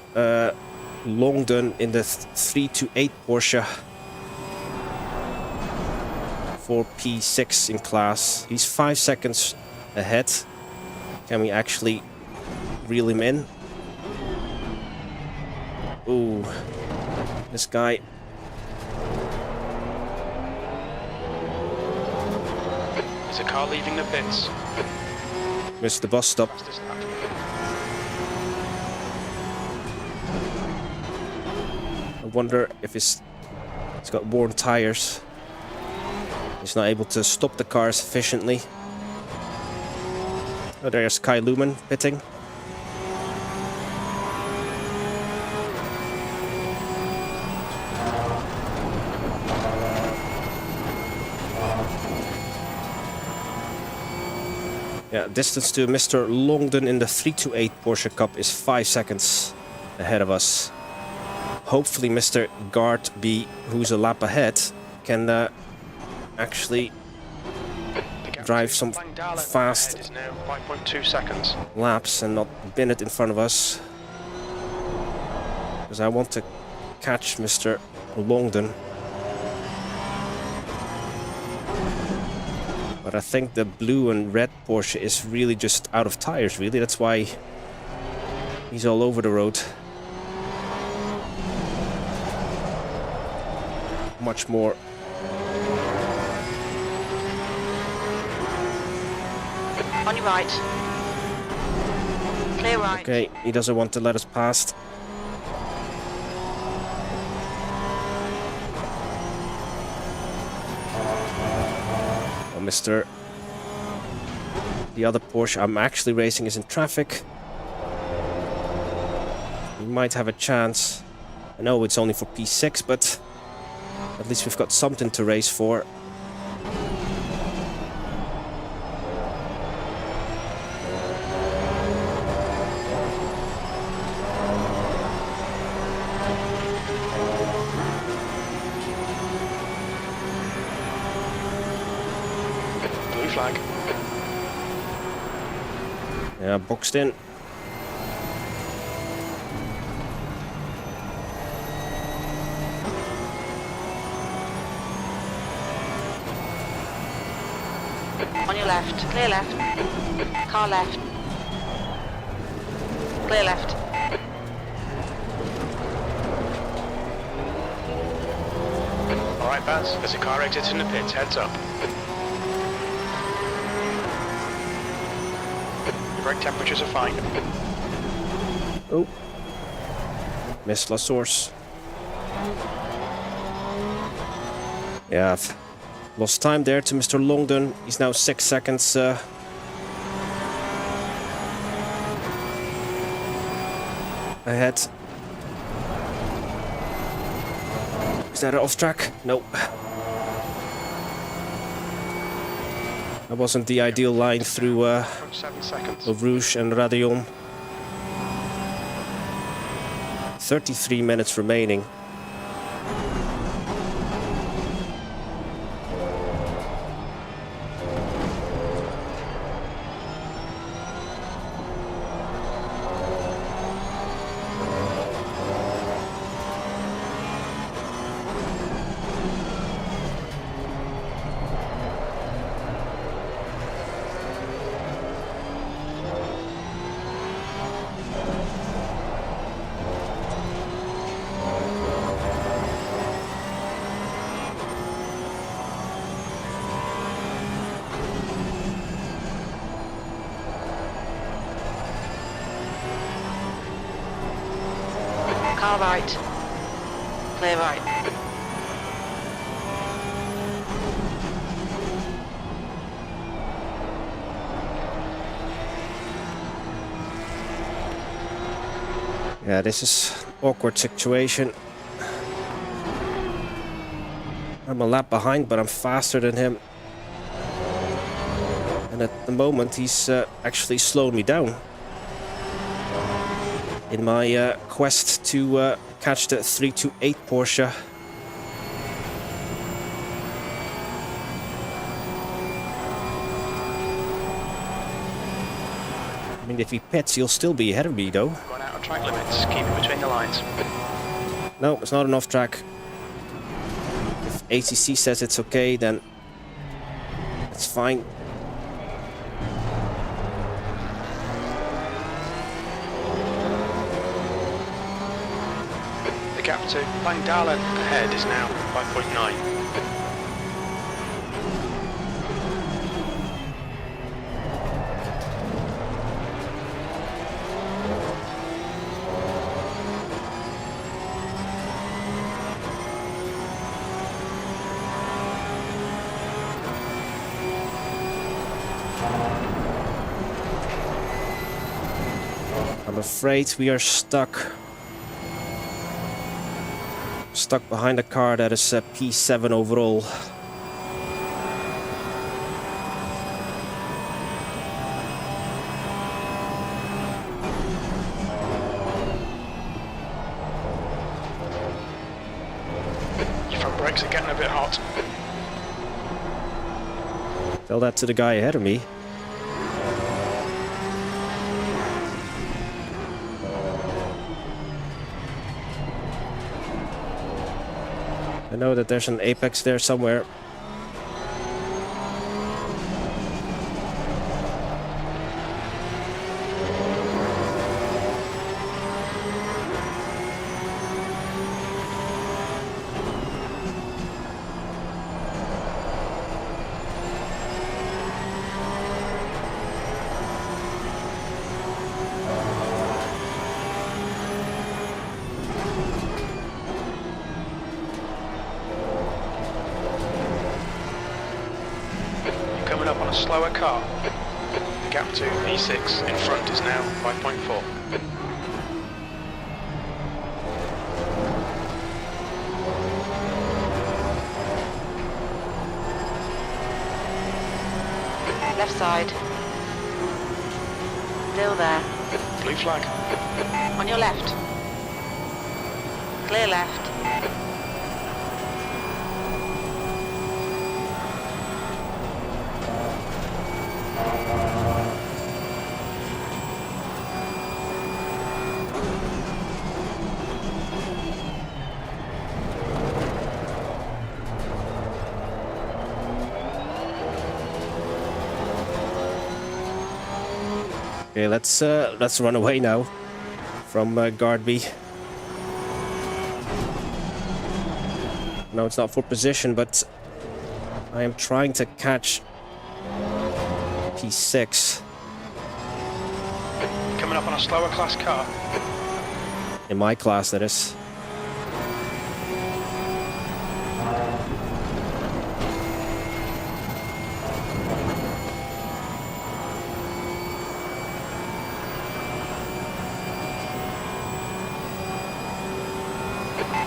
Longdon in the 328 Porsche for P6 in class. He's 5 seconds ahead. Can we actually reel him in? Ooh, this guy. There's a car leaving the pits. Missed the bus stop. Fastest lap. I wonder if he's got worn tires. He's not able to stop the car sufficiently. Oh, there's Kai Lumen pitting. Yeah, distance to Mr. Longdon in the 328 Porsche Cup is 5 seconds ahead of us. Hopefully Mr. Garby, who's a lap ahead, can actually drive some fast Is now 5.2 seconds. laps and not bin it in front of us. Because I want to catch Mr. Longdon. But I think the blue and red Porsche is really just out of tires, really. That's why he's all over the road. Much more. On your right. Clear right. Okay, he doesn't want to let us past. Oh, Mr. The other Porsche I'm actually racing is in traffic. We might have a chance. I know it's only for P6, but at least we've got something to race for. Blue flag. Yeah, boxed in. On your left. Clear left. Car left. Clear left. Alright, Baz, there's a car exiting the pits, heads up. Your brake temperatures are fine. Oh. Missed La Source. Yeah, I've lost time there to Mr. Longdon. He's now 6 seconds ahead. Is that off track? Nope. That wasn't the ideal line through 7 seconds. Eau Rouge and Radion. 33 minutes remaining. Car right. Clear right. Yeah, this is an awkward situation. I'm a lap behind, but I'm faster than him. And at the moment, he's actually slowed me down in my quest to catch the 328 Porsche. I mean, if he pits, he'll still be ahead of me, though. Going out of track limits, keep it between the lines. No, it's not an off track. If ACC says it's okay, then it's fine. The gap to Langdalen ahead is now 5.9. I'm afraid we are stuck. Stuck behind a car that is P7 overall. Your front brakes are getting a bit hot. Tell that to the guy ahead of me. I know that there's an apex there somewhere. Coming up on a slower car. Gap to E6 in front is now 5.4. Left side. Still there. Blue flag. On your left. Clear left. Okay, let's run away now from Guardby. No, it's not for position, but I am trying to catch P6. Coming up on a slower class car. In my class, that is.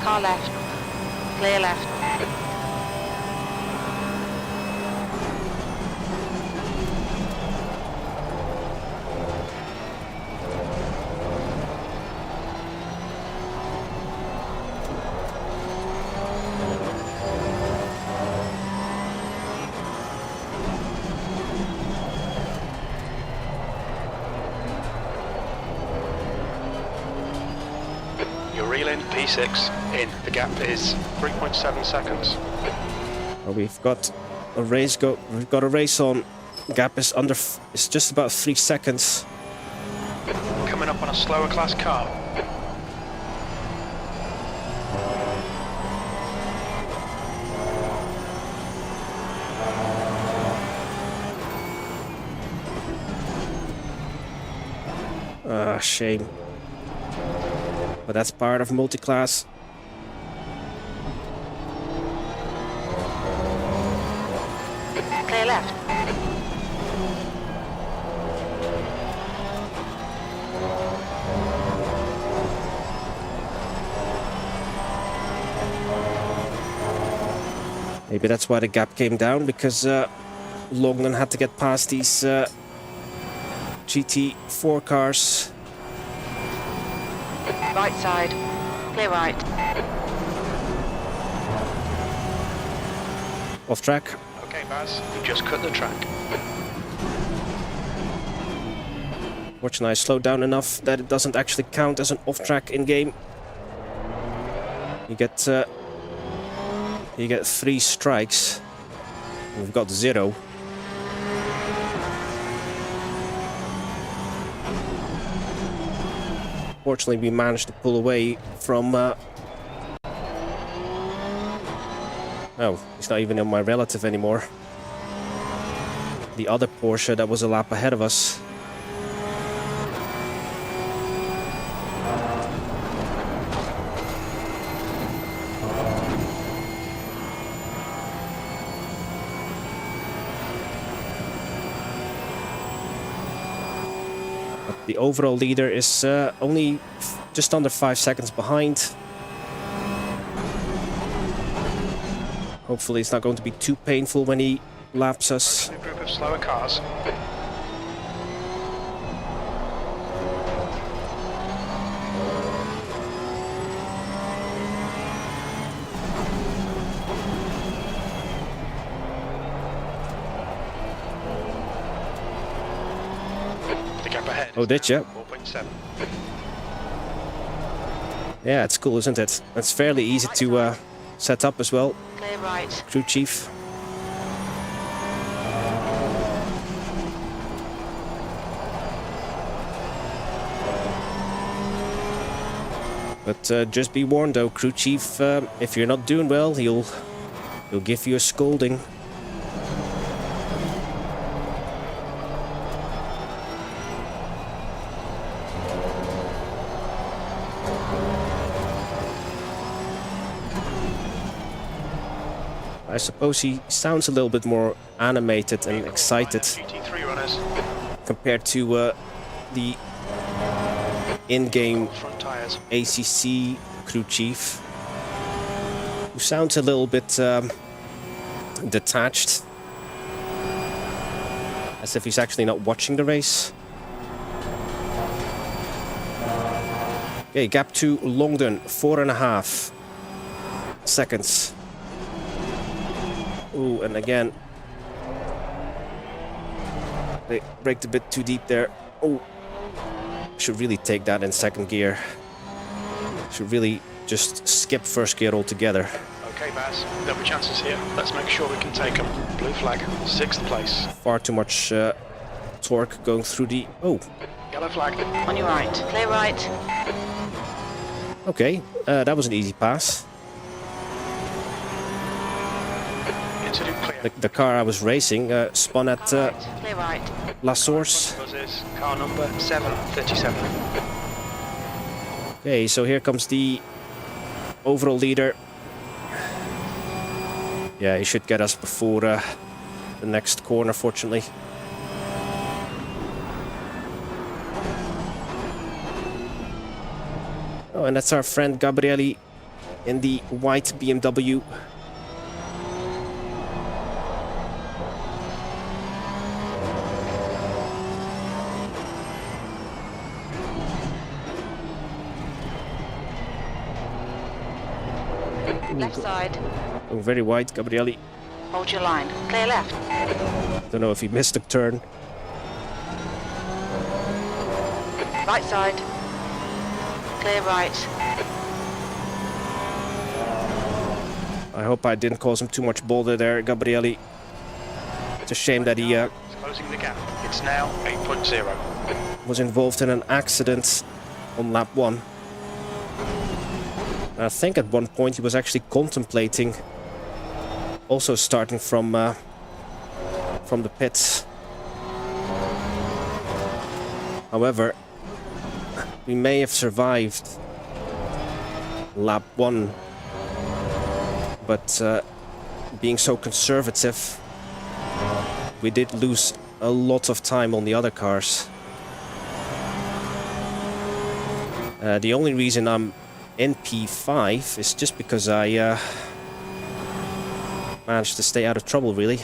Car left. Clear left. You're reeling P6 in. The gap is 3.7 seconds. Well, we've got a race on. Gap is it's just about 3 seconds. Coming up on a slower class car. Ah, shame. But that's part of multi-class. Clear left. Maybe that's why the gap came down, because Longden had to get past these GT4 cars. Right side. Clear right. Off track. Okay, Baz, you just cut the track. Fortunately, I slowed down enough that it doesn't actually count as an off track in game. You get 3 strikes. We've got 0. Fortunately, we managed to pull away from... Oh, he's not even in my relative anymore. The other Porsche that was a lap ahead of us. The overall leader is only just under 5 seconds behind. Hopefully it's not going to be too painful when he laps us. A group of slower cars. Gap ahead. Oh, did you? 4.7. Yeah, it's cool, isn't it? It's fairly easy to set up as well. Clear right. Crew chief. But just be warned though, crew chief, if you're not doing well, he'll give you a scolding. I suppose he sounds a little bit more animated and excited GT3 runners. compared to the in-game Front tyres. ACC crew chief, who sounds a little bit detached, as if he's actually not watching the race. Okay, gap to Longdon, 4.5 seconds. Ooh, and again, they braked a bit too deep there. Oh, should really take that in second gear. Should really just skip first gear altogether. Okay, Baz, there'll be chances here. Let's make sure we can take them. Blue flag, 6th place. Far too much torque going through the... Oh, Yellow flag. On your right. Clear right. okay, that was an easy pass. Into the clear. The car I was racing spun at Car right. Clear right. La Source. Buzzes. Car number 737. Okay, so here comes the overall leader. Yeah, he should get us before the next corner, fortunately. Oh, and that's our friend Gabrielli in the white BMW. Left side. Oh, very wide, Gabrielli. Hold your line. Clear left. Don't know if he missed a turn. Right side. Clear right. I hope I didn't cause him too much bother there, Gabrielli. It's a shame that he It's closing the gap. It's now 8.0. was involved in an accident on lap 1. I think at one point he was actually contemplating also starting from the pits. However, we may have survived lap 1, but being so conservative, we did lose a lot of time on the other cars. The only reason I'm in P5 is just because I managed to stay out of trouble, really.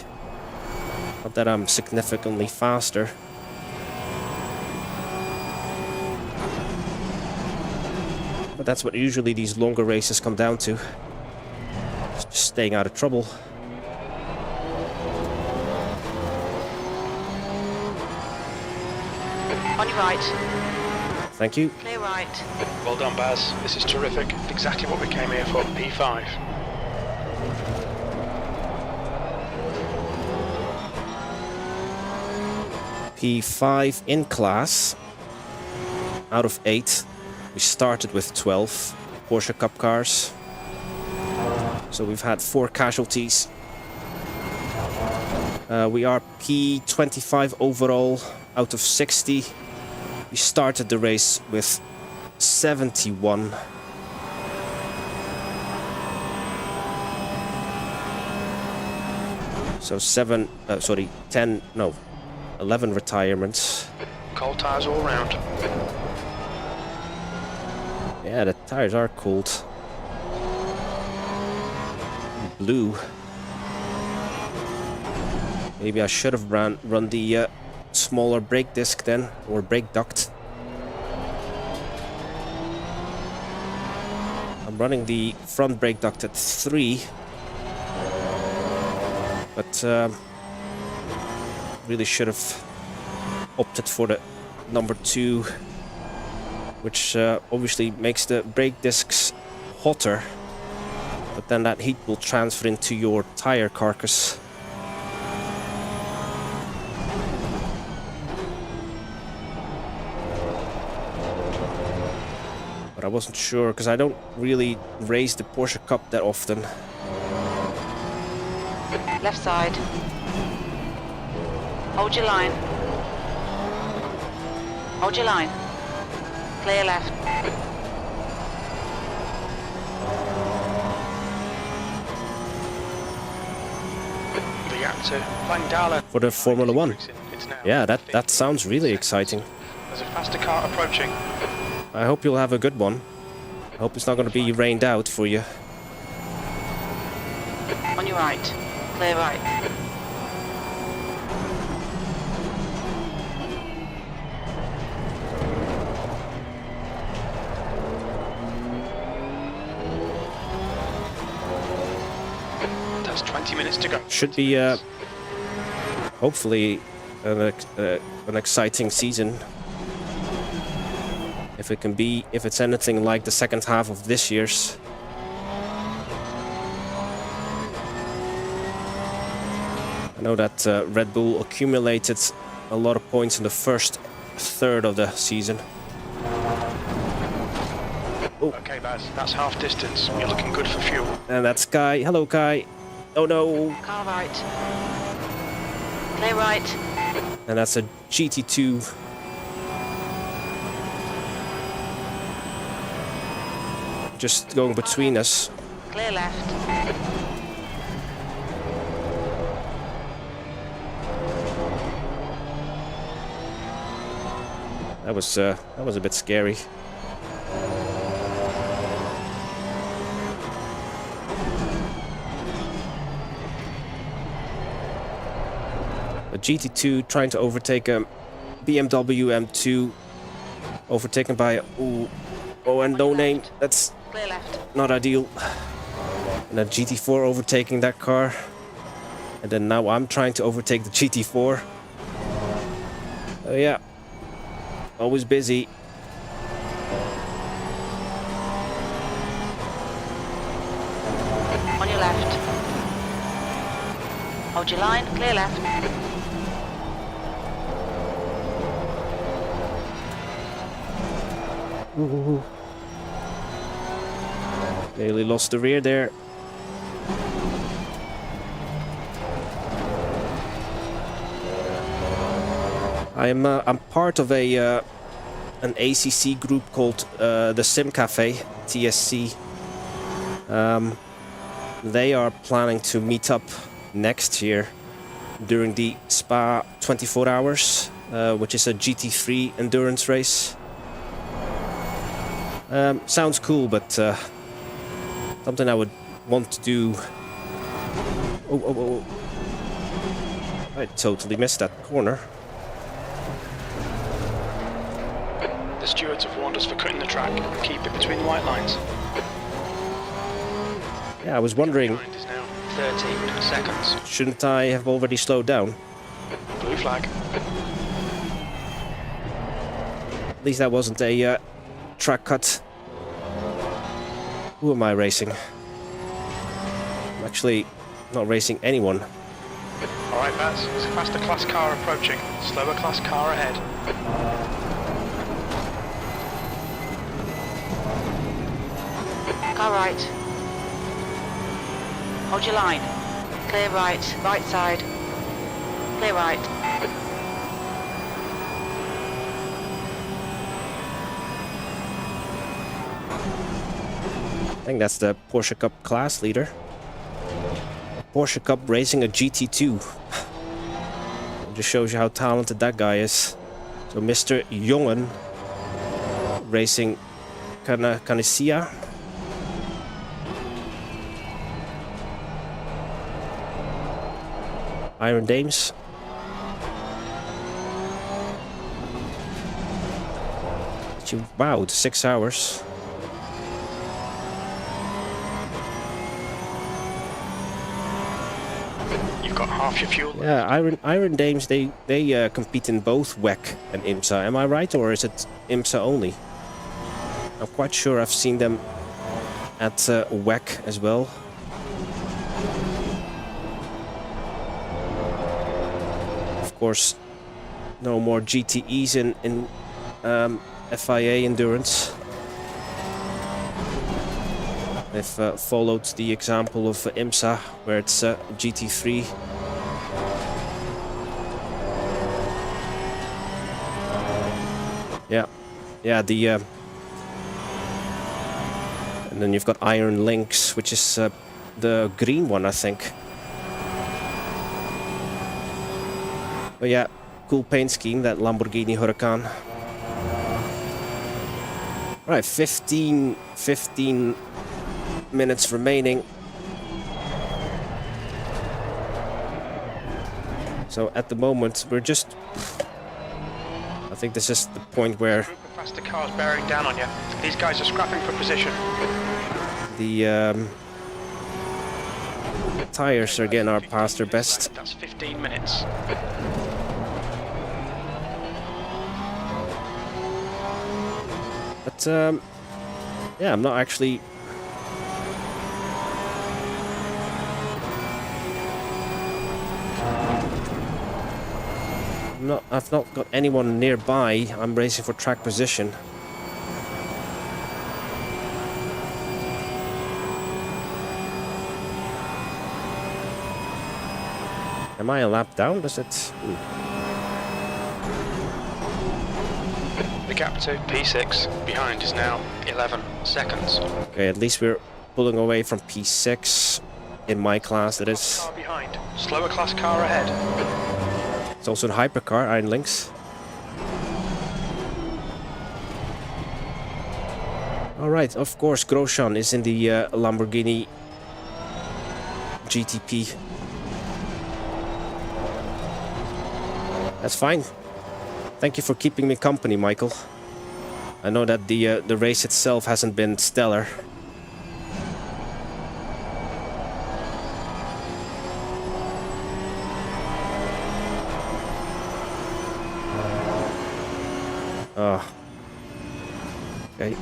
Not that I'm significantly faster. But that's what usually these longer races come down to. Just staying out of trouble. On your right. Thank you. Clear right. Well done, Baz. This is terrific. Exactly what we came here for. P5. P5 in class. Out of 8. We started with 12 Porsche Cup cars. So we've had 4 casualties. We are P25 overall out of 60. We started the race with 71. So 11 retirements. Cold tires all round. Yeah, the tires are cold. Blue. Maybe I should have run the smaller brake disc then, or brake duct. I'm running the front brake duct at 3, but really should have opted for the number 2, which obviously makes the brake discs hotter, but then that heat will transfer into your tire carcass. But I wasn't sure, because I don't really race the Porsche Cup that often. Left side. Hold your line. Hold your line. Clear left. The gap to Van Dalen For the Formula 1. It's now Yeah, that 15 sounds really exciting. There's a faster car approaching. I hope you'll have a good one. I hope it's not going to be rained out for you. On your right. Clear right. That's 20 minutes to go. Should be, hopefully, an exciting season. If it can be, if it's anything like the second half of this year's. I know that Red Bull accumulated a lot of points in the first third of the season. Okay, Baz, that's half distance. You're looking good for fuel. And that's Kai. Hello, Kai. Oh no. Car right. Clear right. And that's a GT2. Just going between us. Clear left. That was a bit scary. A GT2 trying to overtake a BMW M2, overtaken by and no name. That's Clear left. not ideal. And a GT4 overtaking that car, and then now I'm trying to overtake the GT4. Oh yeah, always busy. On your left. Hold your line. Clear left. Ooh. Nearly lost the rear there. I'm part of an ACC group called the Sim Cafe, TSC. They are planning to meet up next year during the Spa 24 Hours, which is a GT3 endurance race. Sounds cool, but something I would want to do. Oh. I totally missed that corner. The stewards have warned us for cutting the track. Keep it between the white lines. Yeah, I was wondering, Behind is now 13 seconds. shouldn't I have already slowed down? Blue flag. At least that wasn't a track cut. Who am I racing? I'm actually not racing anyone. Alright, Baz, it's a faster class car approaching. Slower class car ahead. Car right. Hold your line. Clear right. Right side. Clear right. I think that's the Porsche Cup class leader. Porsche Cup racing a GT2. It just shows you how talented that guy is. So Mr. Jongen racing Canisia. Iron Dames. Wow, 6 hours. You've got half your fuel. Yeah, Iron Dames, they compete in both WEC and IMSA. Am I right, or is it IMSA only? I'm quite sure I've seen them at WEC as well. Of course, no more GTEs in FIA Endurance. They've followed the example of IMSA, where it's GT3. Yeah, and then you've got Iron Lynx, which is the green one, I think. But yeah, cool paint scheme, that Lamborghini Huracan. Right, 15 minutes remaining. So at the moment, we're just... I think this is the point where... Faster cars bearing down on you. These guys are scrapping for position. The tires again are past their best. That's 15 minutes. But yeah, I'm not actually... I've not got anyone nearby. I'm racing for track position. Am I a lap down? Does it... The gap to P6 behind is now 11 seconds. Okay, at least we're pulling away from P6 in my class, that is. Car behind. Slower class car ahead. It's also a hypercar, Iron Lynx. Alright, of course, Grosjean is in the Lamborghini GTP. That's fine. Thank you for keeping me company, Michael. I know that the race itself hasn't been stellar. Oh. Okay.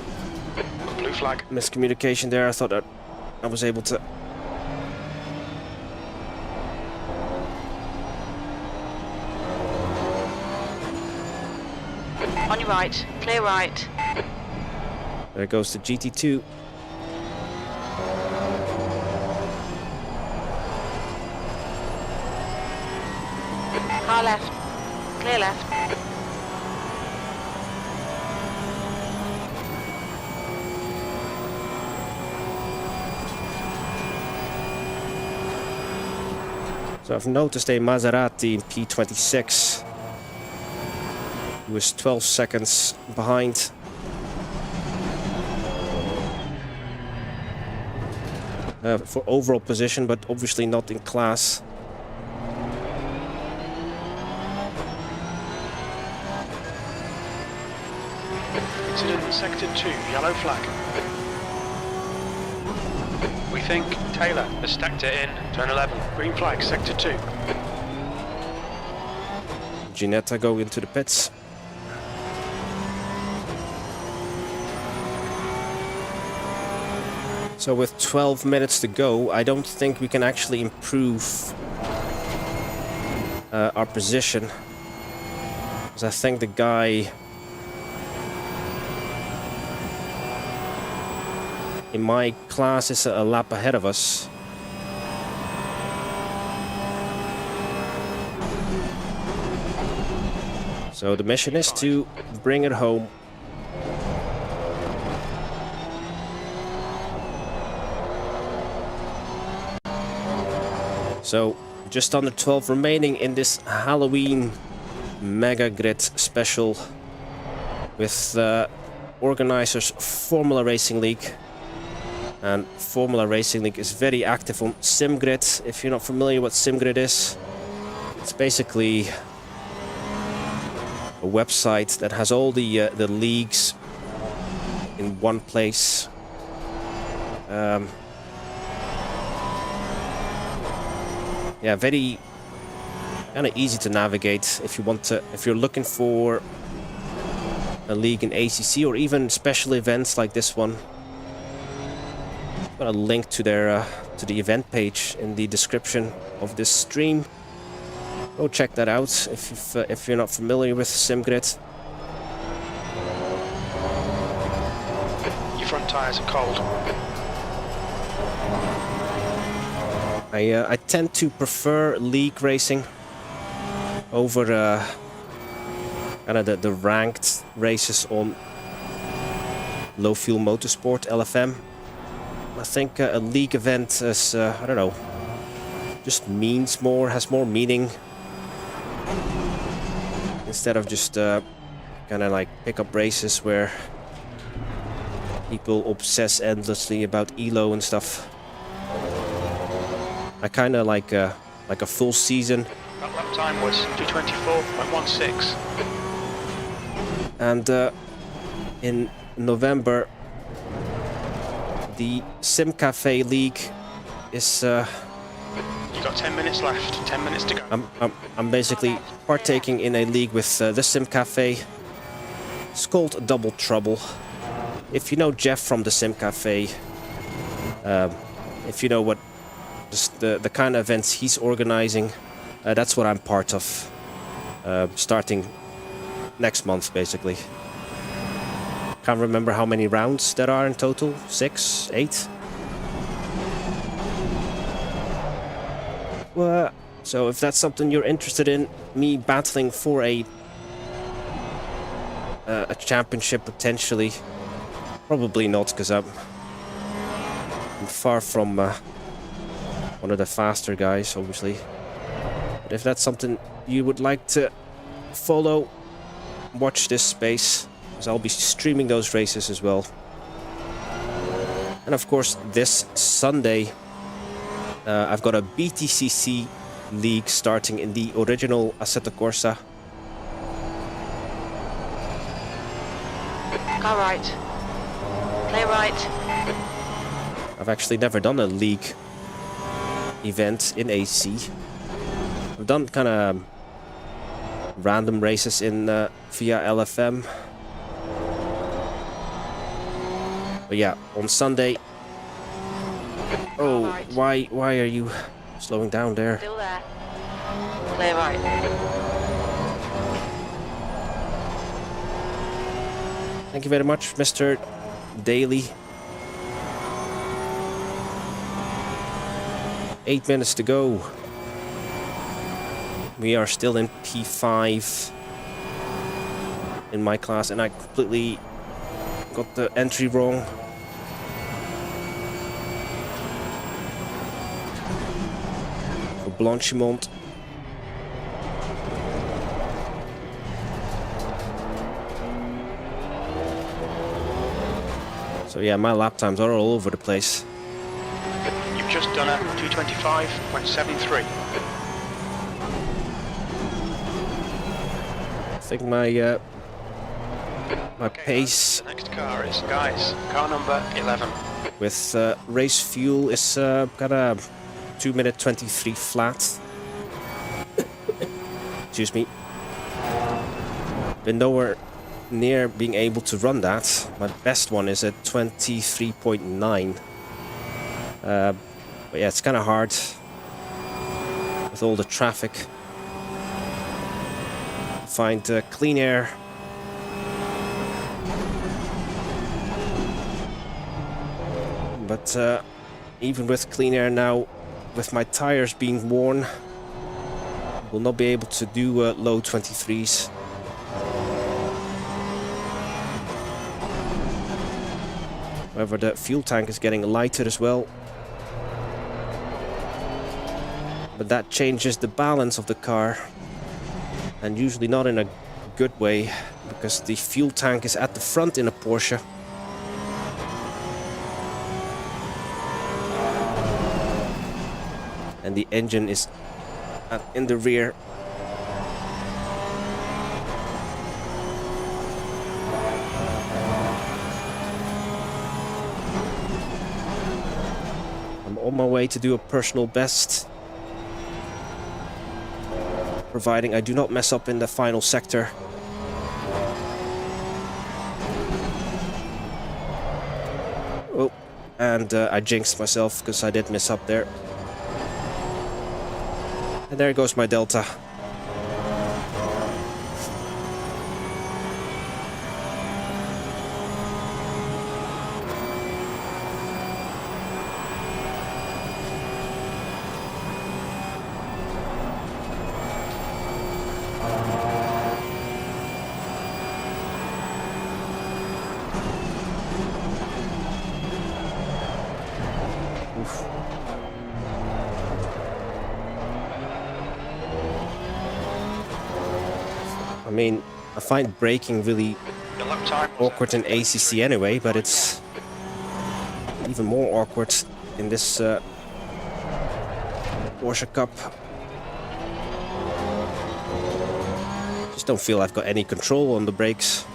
Blue flag. Miscommunication there. I thought that I was able to... On your right, clear right. There goes the GT2. Car left, clear left. So I've noticed a Maserati in P26. He was 12 seconds behind. For overall position, but obviously not in class. Incident in sector 2, yellow flag. We think Taylor has stacked it in, turn 11, green flag, sector 2. Ginetta go into the pits. So with 12 minutes to go, I don't think we can actually improve our position. Because I think the guy in my class is a lap ahead of us. So the mission is to bring it home. So just under 12 remaining in this Halloween Mega Grid special with organizers Formula Racing League. And Formula Racing League is very active on SimGrid. If you're not familiar what SimGrid is, it's basically a website that has all the leagues in one place. Yeah, very kind of easy to navigate if you want to, if you're looking for a league in ACC or even special events like this one. I've got a link to their to the event page in the description of this stream. Go check that out if you're not familiar with SimGrid. Your front tyres are cold. I tend to prefer league racing over kind of the ranked races on low fuel motorsport LFM. I think a league event is I don't know, just means more, has more meaning instead of just kind of like pickup races where people obsess endlessly about ELO and stuff. I kind of like a full season. That lap time was 2:24.16. And in November, the Sim Cafe League is. You've got 10 minutes left. 10 minutes to go. I'm basically partaking in a league with the Sim Cafe. It's called Double Trouble. If you know Jeff from the Sim Cafe, if you know what just the kind of events he's organizing, that's what I'm part of. Starting next month, basically. Can't remember how many rounds there are in total. 6, 8. Well, so if that's something you're interested in, me battling for a championship potentially, probably not, because I'm far from one of the faster guys, obviously. But if that's something you would like to follow, watch this space, because I'll be streaming those races as well. And of course, this Sunday, I've got a BTCC league starting in the original Assetto Corsa. Go right. Play right. I've actually never done a league event in AC. I've done kind of random races in via LFM. But yeah, on Sunday. Oh, why are you slowing down there? Still there. Play right. Thank you very much, Mr. Daly. 8 minutes to go. We are still in P5 in my class, and I completely got the entry wrong. For Blanchimont. So yeah, my lap times are all over the place. You've just done a 2:25.73. I think my pace. The next car is, guys, car number 11. With race fuel is kind of 2 minute 23 flat. Excuse me. Been nowhere near being able to run that. My best one is at 23.9. But yeah, it's kind of hard with all the traffic. Find clean air. But even with clean air now, with my tires being worn, we'll not be able to do low 23s. However, the fuel tank is getting lighter as well. But that changes the balance of the car. And usually not in a good way, because the fuel tank is at the front in a Porsche. And the engine is in the rear. I'm on my way to do a personal best. providing I do not mess up in the final sector. Oh, and I jinxed myself because I did miss up there. And there goes my delta. I mean, I find braking really awkward in ACC anyway, but it's even more awkward in this Porsche Cup. Just don't feel I've got any control on the brakes.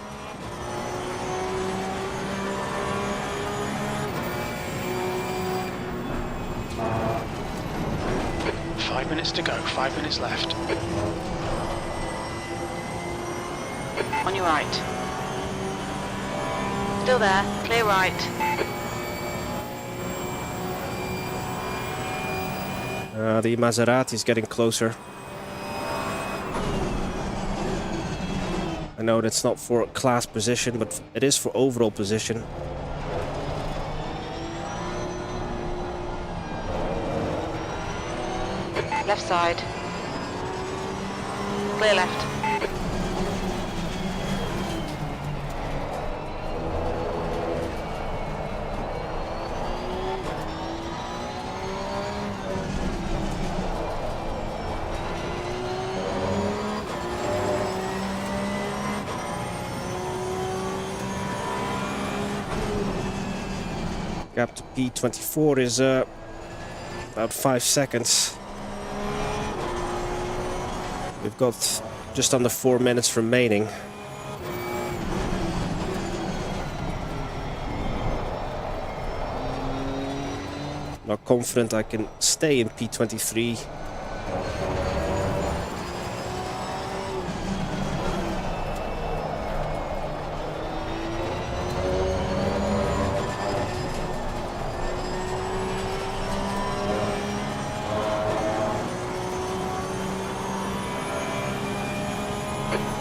Five minutes to go, 5 minutes left. On your right. Still there. Clear right. The Maserati is getting closer. I know that's not for class position, but it is for overall position. Left side. Clear left. Gap to P24 is about 5 seconds. We've got just under 4 minutes remaining. Not confident I can stay in P23.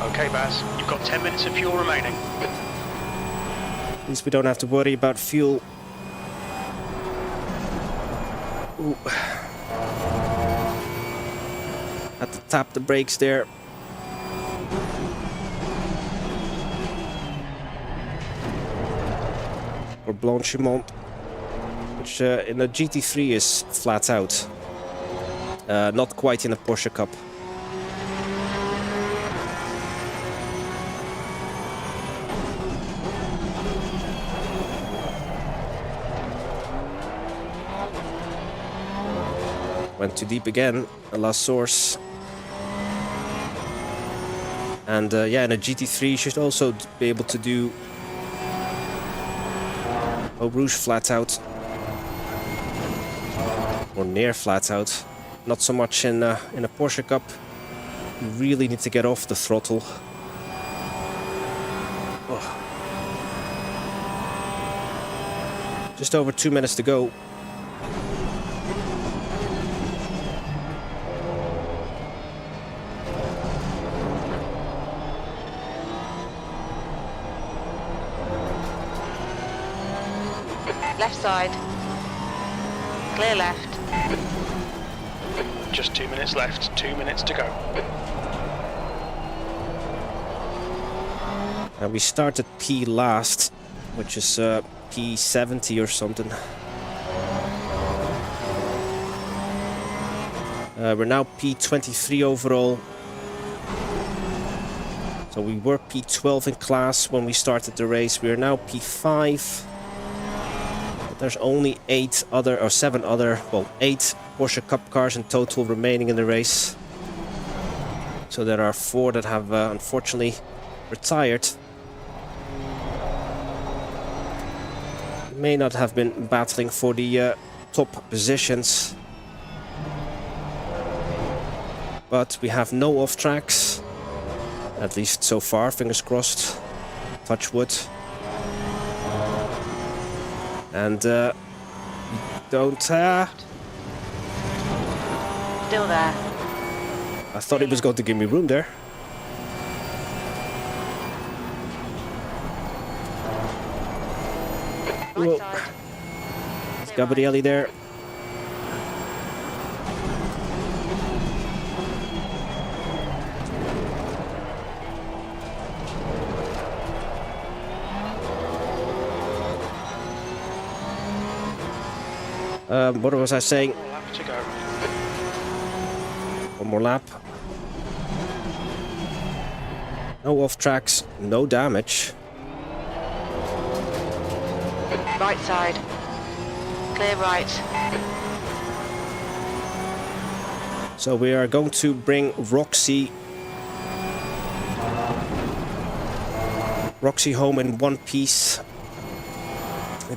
Okay, Baz, you've got 10 minutes of fuel remaining. At least we don't have to worry about fuel. Ooh. Had to tap the brakes there. Or Blanchimont, which in a GT3 is flat out. Not quite in a Porsche Cup. Went too deep again, a last source. And yeah, in a GT3 you should also be able to do Eau Rouge flat out. Or near flat out. Not so much in a Porsche Cup. You really need to get off the throttle. Oh. Just over 2 minutes to go. Left side. Clear left. Just 2 minutes left, 2 minutes to go. And we started P last, which is P70 or something. We're now P23 overall. So we were P12 in class when we started the race. We are now P5. There's only 8 Porsche Cup cars in total remaining in the race. So there are 4 that have unfortunately retired. May not have been battling for the top positions. but we have no off tracks. At least so far, fingers crossed. Touch wood. And don't... Still there. I thought he was going to give me room there. Right Whoa. side. Is Gabrielli there? What was I saying? One lap to go. One more lap. No off tracks, no damage. Right side. Clear right. So we are going to bring Roxy home in one piece.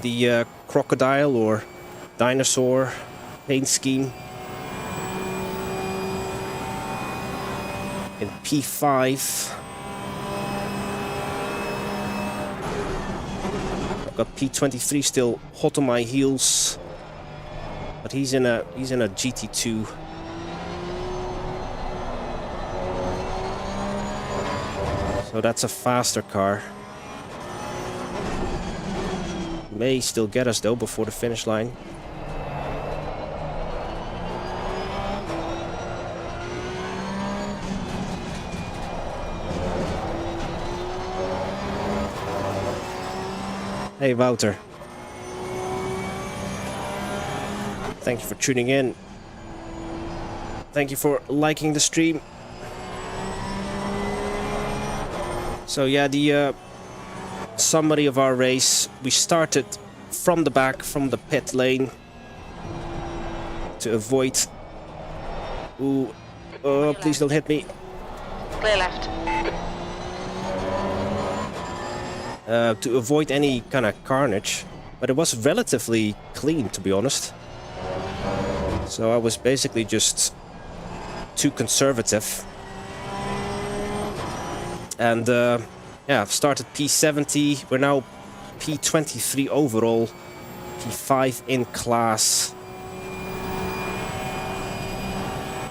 The crocodile or dinosaur paint scheme in P5. I've got P23 still hot on my heels, but he's in a GT2. So that's a faster car. May still get us though before the finish line. Hey Wouter. Thank you for tuning in. Thank you for liking the stream. So yeah, the summary of our race. We started from the back, from the pit lane, to avoid... Ooh, oh, please don't hit me. Clear left. To avoid any kind of carnage, but it was relatively clean, to be honest. So I was basically just too conservative. And yeah, I've started P70, we're now P23 overall, P5 in class.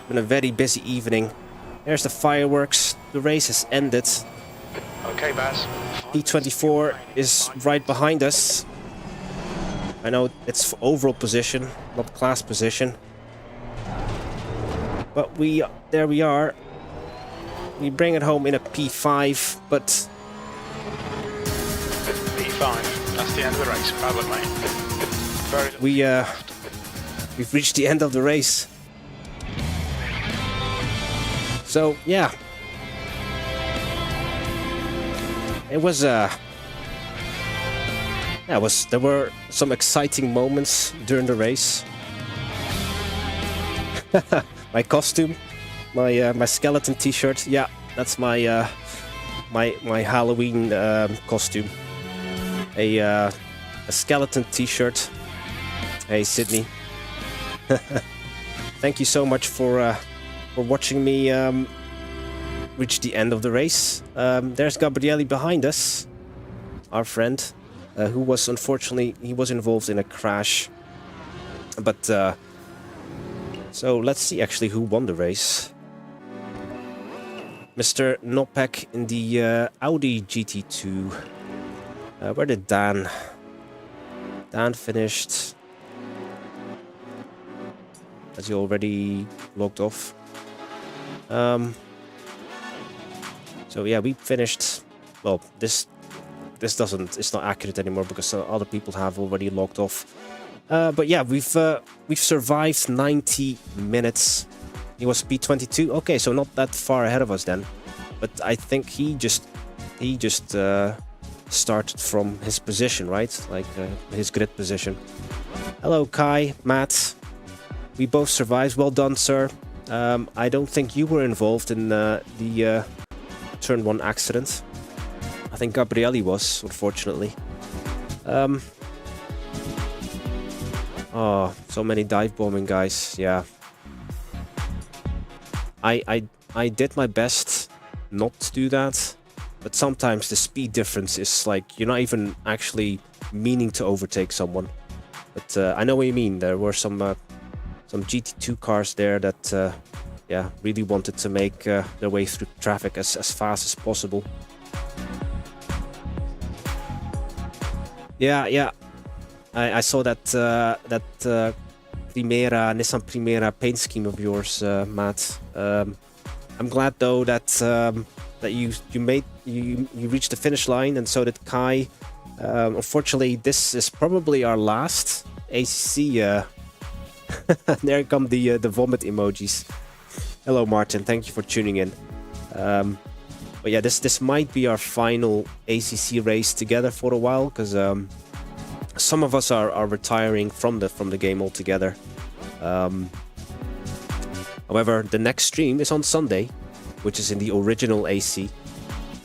Been a very busy evening. There's the fireworks, the race has ended. Okay, Baz. P24 is right behind us. I know it's overall position, not class position. But there we are. We bring it home in a P5, but... P5, that's the end of the race. Bad luck, mate. We've reached the end of the race. So, yeah. It was there were some exciting moments during the race. My costume, my skeleton t-shirt. Yeah, that's my my Halloween costume. A skeleton t-shirt. Hey Sydney. Thank you so much for watching me reach the end of the race. There's Gabrielli behind us, our friend, who was unfortunately involved in a crash. But so let's see actually who won the race. Mr. Nopek in the Audi GT2. Where did Dan? Dan finished. Has he already logged off? So yeah, we finished. Well, this it's not accurate anymore because other people have already logged off. But yeah, we've survived 90 minutes. He was P22. Okay, so not that far ahead of us then. But I think he just started from his position, right? Like his grid position. Hello, Kai, Matt. We both survived. Well done, sir. I don't think you were involved in the Turn 1 accident. I think Gabrielli was, unfortunately. Oh, so many dive bombing guys, yeah. I did my best not to do that, but sometimes the speed difference is like you're not even actually meaning to overtake someone. But I know what you mean. There were some GT2 cars there that yeah, really wanted to make their way through traffic as fast as possible. Yeah. I saw that Nissan Primera paint scheme of yours, Matt. I'm glad though that that you reached the finish line, and so did Kai. Unfortunately, this is probably our last ACC. There come the vomit emojis. Hello, Martin. Thank you for tuning in. But yeah, this might be our final ACC race together for a while, because some of us are retiring from the game altogether. However, the next stream is on Sunday, which is in the original AC.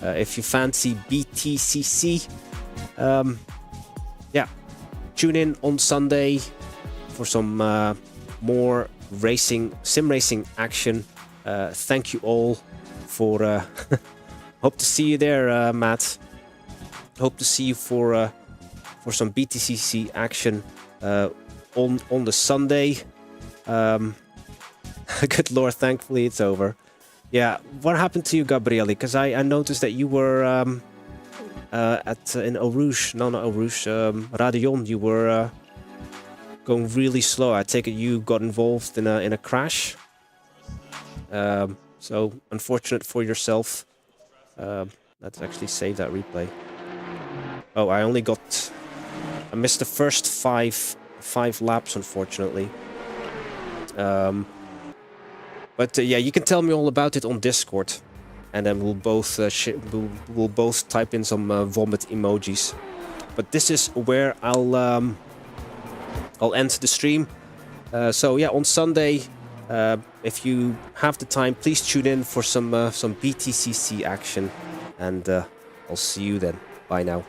If you fancy BTCC, yeah, tune in on Sunday for some more sim racing action. Thank you all for. Hope to see you there, Matt. Hope to see you for some BTCC action on the Sunday. Good lord, thankfully it's over. Yeah, what happened to you, Gabriele? Because I noticed that you were in Eau Rouge, no, not Eau Rouge, Radion. You were going really slow. I take it you got involved in a crash. So unfortunate for yourself. Let's actually save that replay. Oh, I missed the first five laps, unfortunately. But yeah, you can tell me all about it on Discord, and then we'll both we'll both type in some vomit emojis. But this is where I'll end the stream. So yeah, on Sunday, if you have the time, please tune in for some BTCC action, and I'll see you then. Bye now.